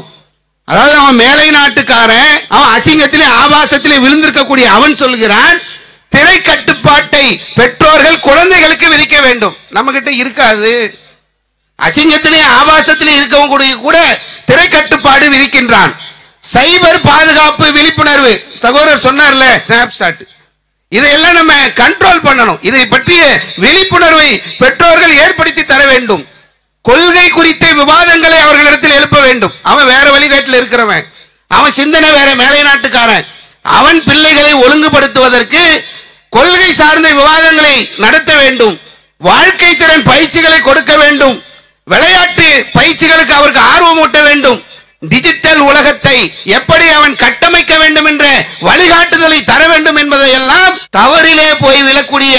அதாவது அவன் மேலை நாட்டுக்காரன், அவன் அசிங்கத்திலே ஆபாசத்திலே விழுந்திருக்கக்கூடிய அவன் சொல்கிறான், திரை கட்டுப்பாட்டை பெற்றோர்கள் குழந்தைகளுக்கு விதிக்க வேண்டும். நம்ம கிட்ட இருக்காது. அசிங்கத்திலே ஆபாசத்திலே இருக்கவங்க கூட திரை கட்டுப்பாடு விதிக்கின்றான். சைபர் பாதுகாப்பு விழிப்புணர்வு சகோதரர் சொன்னார்ல, ஸ்னாப்சாட், இதையெல்லாம் நம்ம கண்ட்ரோல் பண்ணணும். இதை பற்றிய விழிப்புணர்வை பெற்றோர்கள் ஏற்படுத்தி தர வேண்டும். கொள்கை குறித்த விவாதங்களை அவர்களிடத்தில் எழுப்ப வேண்டும். அவன் வேற வழிகாட்டில் இருக்கிறவன், அவன் சிந்தனை வேற, மேலை நாட்டுக்காரன். அவன் பிள்ளைகளை ஒழுங்குபடுத்துவதற்கு கொள்கை சார்ந்த விவாதங்களை நடத்த வேண்டும். வாழ்க்கை திறன் பயிற்சிகளை கொடுக்க வேண்டும். விளையாட்டு பயிற்சிகளுக்கு அவருக்கு ஆர்வம் ஊட்ட வேண்டும். டிஜிட்டல் உலகத்தை எப்படி அவன் கட்டமைக்க வேண்டும் என்ற வழிகாட்டுதலை தர வேண்டும் என்பதையெல்லாம் தவறிலே போய் விழக்கூடிய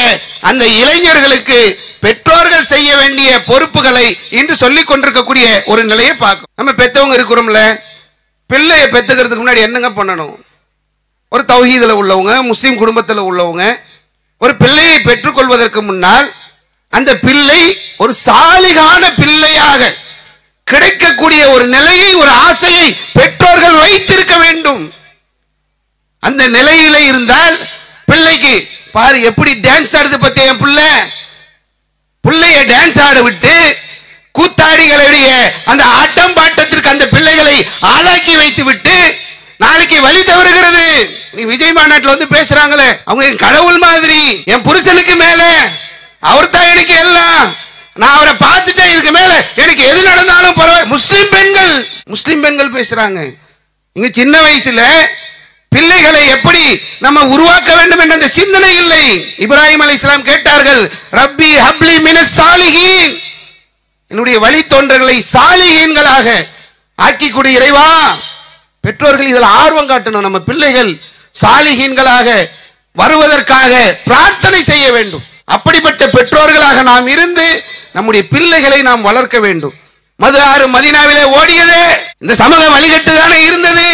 அந்த இளைஞர்களுக்கு பெற்றோர்கள் செய்ய வேண்டிய பொறுப்புகளை இன்று சொல்லிக் கொண்டிருக்கக்கூடிய ஒரு நிலையை பார்க்கும். நம்ம பெத்தவங்க இருக்கிறோம்ல, பிள்ளையை பெத்துக்கிறதுக்கு முன்னாடி என்னங்க பண்ணணும்? ஒரு தௌஹீதுல உள்ளவங்க, முஸ்லிம் குடும்பத்தில் உள்ளவங்க ஒரு பிள்ளையை பெற்றுக்கொள்வதற்கு முன்னால் அந்த பிள்ளை ஒரு சாலிகான பிள்ளையாக கிடைக்கக்கூடிய ஒரு நிலையை, ஒரு ஆசையை பெற்றோர்கள் வைத்திருக்க வேண்டும். அந்த நிலையில இருந்தால் பிள்ளைக்கு பாரு எப்படி டான்ஸ் ஆடுது பத்தி, என் பிள்ளைய டான்ஸ் ஆட விட்டு கூத்தாடிகளுடைய அந்த ஆட்டம் பாட்டத்திற்கு அந்த பிள்ளைகளை ஆளாக்கி வைத்து விட்டு நாளைக்கு வழி தவறுகிறது. நீ விஜய் மாநாட்டில் பேசுறாங்களே, அவங்க என் கடவுள் மாதிரி, என் புருஷனுக்கு மேல அவர் தான் எனக்கு எல்லாம், நான் அவரை பார்த்துட்டேன், இதுக்கு மேல எனக்கு எது நடந்தாலும் பரவாயில்லை. முஸ்லிம் பெண்கள் பேசுறாங்க. இங்க சின்ன வயசுல பிள்ளைகளை எப்படி நம்ம உருவாக்க வேண்டும் என்ற சிந்தனை இல்லை. இப்ராஹிம் அலைஹிஸ்ஸலாம் கேட்டார்கள், ரப்பி ஹப்லி மினஸ் சாலிஹீன், என்னுடைய வழித்தோன்றல்களை சாலிஹீன்களாக ஆக்கி கொடு இறைவா. பெற்றோர்கள் இதில் ஆர்வம் காட்டணும். நம்ம பிள்ளைகள் சாலிஹீன்களாக வருவதற்காக பிரார்த்தனை செய்ய வேண்டும். அப்படிப்பட்ட பெற்றோர்களாக நாம் இருந்து நம்முடைய பிள்ளைகளை நாம் வளர்க்க வேண்டும். மது ஆறு மதீனாவிலே ஓடியது, இந்த சமூகம் வழிகட்டுதானே இருந்தது,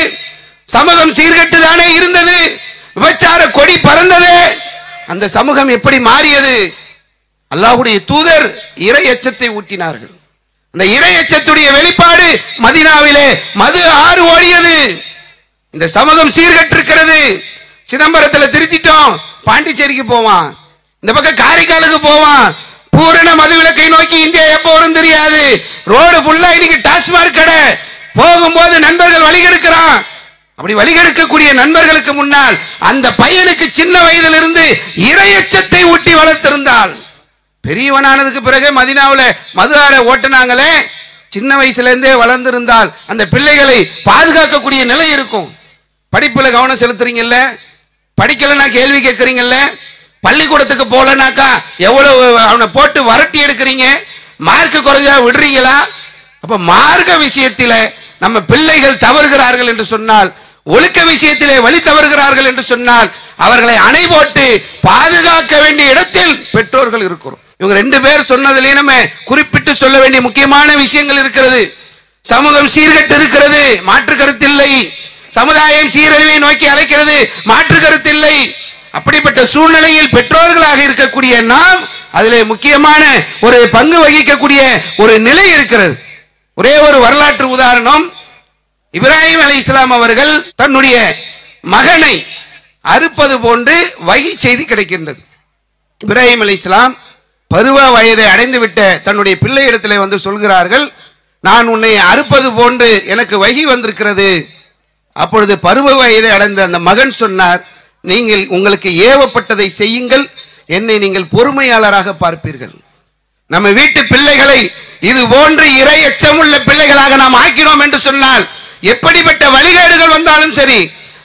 சமூகம் சீர்கட்டுதானே இருந்தது, விபச்சார கொடி பறந்தது. அந்த சமூகம் எப்படி மாறியது? அல்லாஹ்வுடைய தூதர் இறை எச்சத்தை ஊட்டினார்கள். அந்த இறை எச்சத்துடைய வெளிப்பாடு மதீனாவிலே மது ஆறு ஓடியது. இந்த சமூகம் சீர்கட்டிருக்கிறது. சிதம்பரத்தில் திருத்திட்டோம், பாண்டிச்சேரிக்கு போவான், இந்த பக்கம் காரைக்காலுக்கு போவான், பூரண மதுவிலக்கை நோக்கி இந்தியா எப்போ வரும் தெரியாது. ரோடு ஃபுல்லா இன்னைக்கு டாஸ்மாக் கடை. போகும்போது நண்பர்கள் வழிகெடுக்கிறான். அப்படி வழிகெடுக்கக்கூடிய நண்பர்களுக்கு முன்னால் அந்த பையனுக்கு சின்ன வயதிலிருந்து இறையச்சத்தை ஊட்டி வளர்த்திருந்தால், பெரியவனானதுக்கு பிறகு மதீனாவில் மது ஆற ஓட்டுனாங்களே, சின்ன வயசுல இருந்தே வளர்ந்திருந்தால் அந்த பிள்ளைகளை பாதுகாக்கக்கூடிய நிலை இருக்கும். படிப்புல கவனம் செலுத்துறீங்கல்ல, படிக்கலன்னா கேள்வி கேட்கறீங்கல்ல, பள்ளிக்கூடத்துக்கு போலனாக்கா எவ்வளவு அவனை போட்டு வரட்டி எடுக்கிறீங்க, மார்க் குறைஞ்சா விடுறீங்களா? அப்ப மார்க்க விஷயத்தில நம்ம பிள்ளைகள் தவறுகிறார்கள் என்று சொன்னால், ஒழுக்க விஷயத்திலே வழி தவறுகிறார்கள் என்று சொன்னால், அவர்களை அணை போட்டு பாதுகாக்க வேண்டிய இடத்தில் பெற்றோர்கள் இருக்கிறோம். இவங்க ரெண்டு பேர் சொன்னதிலே நம்ம குறிப்பிட்டு சொல்ல வேண்டிய முக்கியமான விஷயங்கள் இருக்கிறது. சமூகம் சீர்கட்டு இருக்கிறது, மாற்று கருத்தில்லை. சமுதாயம் சீரழிவை நோக்கி அழைக்கிறது, மாற்று கருத்தில்லை. அப்படிப்பட்ட சூழ்நிலையில் பெற்றோர்களாக இருக்கக்கூடிய நாம் அதிலே முக்கியமான ஒரு பங்கு வகிக்கக்கூடிய ஒரு நிலை இருக்கிறது. ஒரே ஒரு வரலாற்று உதாரணம், இப்ராஹிம் அலைஹிஸ்ஸலாம் அவர்கள் தன்னுடைய மகனை அறுப்பது போன்று வகி செய்தி கிடைக்கின்றது. இப்ராஹிம் அலைஹிஸ்ஸலாம் பருவ வயதை அடைந்துவிட்ட தன்னுடைய பிள்ளை இடத்திலே சொல்கிறார்கள், நான் உன்னை அறுப்பது போன்று எனக்கு வகி வந்திருக்கிறது. அப்பொழுது பருவ வயதை அடைந்த அந்த மகன் சொன்னார், நீங்கள் உங்களுக்கு ஏவப்பட்டதை செய்யுங்கள், என்னை நீங்கள் பொறுமையாளராக பார்ப்பீர்கள். நம்ம வீட்டு பிள்ளைகளை இது போன்று இறை எச்சமுள்ள பிள்ளைகளாக நாம் ஆக்கினோம் என்று சொன்னால், எப்படிப்பட்ட வழிகேடுகள் வந்தாலும் சரி,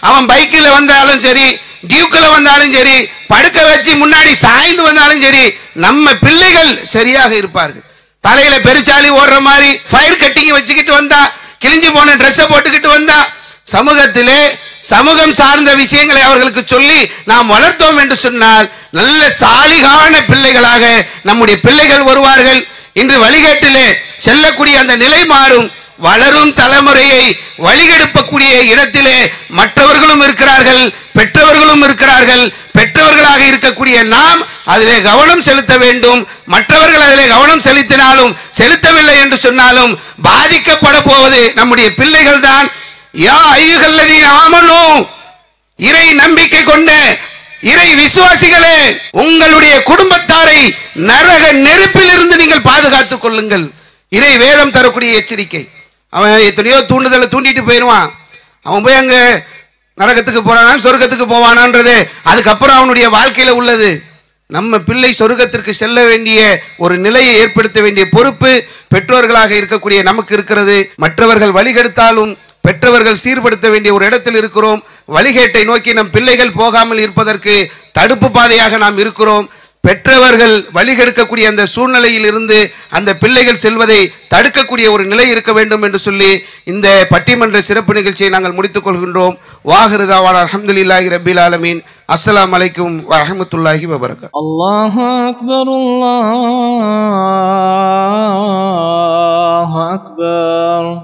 அவன் பைக்கில் வந்தாலும் சரி, டியூக்கில் வந்தாலும் சரி, படுக்க வச்சு முன்னாடி சாய்ந்து வந்தாலும் சரி, நம்ம பிள்ளைகள் சரியாக இருப்பார்கள். தலையில பெருச்சாலி ஓடுற மாதிரி ஃபயர் கட்டிங் வச்சுக்கிட்டு வந்தா, கிழிஞ்சு போன ட்ரெஸ்ஸை போட்டுக்கிட்டு வந்தா, சமூகத்திலே சமூகம் சார்ந்த விஷயங்களை அவர்களுக்கு சொல்லி நாம் வளர்த்தோம் என்று சொன்னால் நல்ல சாலிகான பிள்ளைகளாக நம்முடைய பிள்ளைகள் வருவார்கள். இன்று வழிகேட்டிலே செல்லக்கூடிய அந்த நிலை மாறும். வளரும் தலைமுறையை வழிகெடுப்பக்கூடிய இடத்திலே மற்றவர்களும் இருக்கிறார்கள், பெற்றவர்களும் இருக்கிறார்கள். பெற்றவர்களாக இருக்கக்கூடிய நாம் அதிலே கவனம் செலுத்த வேண்டும். மற்றவர்கள் அதிலே கவனம் செலுத்தினாலும் செலுத்தவில்லை என்று சொன்னாலும் பாதிக்கப்பட போவது நம்முடைய பிள்ளைகள் தான். யா அய்யுஹல்லதீன ஆமனூ, இறை நம்பிக்கை கொண்ட இறை விசுவாசிகளே, உங்களுடைய குடும்பத்தாரை நரக நெருப்பில் இருந்து நீங்கள் பாதுகாத்துக் கொள்ளுங்கள். இறை வேதம் தரக்கூடிய எச்சரிக்கை. அவன் எத்தனையோ தூண்டுதலை தூண்டிட்டு போயிடுவான். அவன் போய் அங்க நரகத்துக்கு போறானா சொர்க்கத்துக்கு போவானான்றது அதுக்கப்புறம் அவனுடைய வாழ்க்கையில உள்ளது. நம்ம பிள்ளை சொர்க்கத்திற்கு செல்ல வேண்டிய ஒரு நிலையை ஏற்படுத்த வேண்டிய பொறுப்பு பெற்றோர்களாக இருக்கக்கூடிய நமக்கு இருக்கிறது. மற்றவர்கள் வழிகெடுத்தாலும் பெற்றவர்கள் சீர்படுத்த வேண்டிய ஒரு இடத்தில் இருக்கிறோம். வழிகேட்டை நோக்கி நம் பிள்ளைகள் போகாமல் இருப்பதற்கு தடுப்பு பாதையாக நாம் இருக்கிறோம். பெற்றவர்கள் வழிகெடுக்கக்கூடிய அந்த சூழ்நிலையில் இருந்து அந்த பிள்ளைகள் செல்வதை தடுக்கக்கூடிய ஒரு நிலை இருக்க வேண்டும் என்று சொல்லி இந்த பட்டிமன்ற சிறப்பு நிகழ்ச்சியை நாங்கள் முடித்துக் கொள்கின்றோம். வாஹிரு தஅவானா அல்ஹம்துலில்லாஹி ரப்பில் ஆலமீன். அஸ்ஸலாமு அலைக்கும் வரஹ்மத்துல்லாஹி வபரகாத்துஹு. அல்லாஹு அக்பர், அல்லாஹு அக்பர்.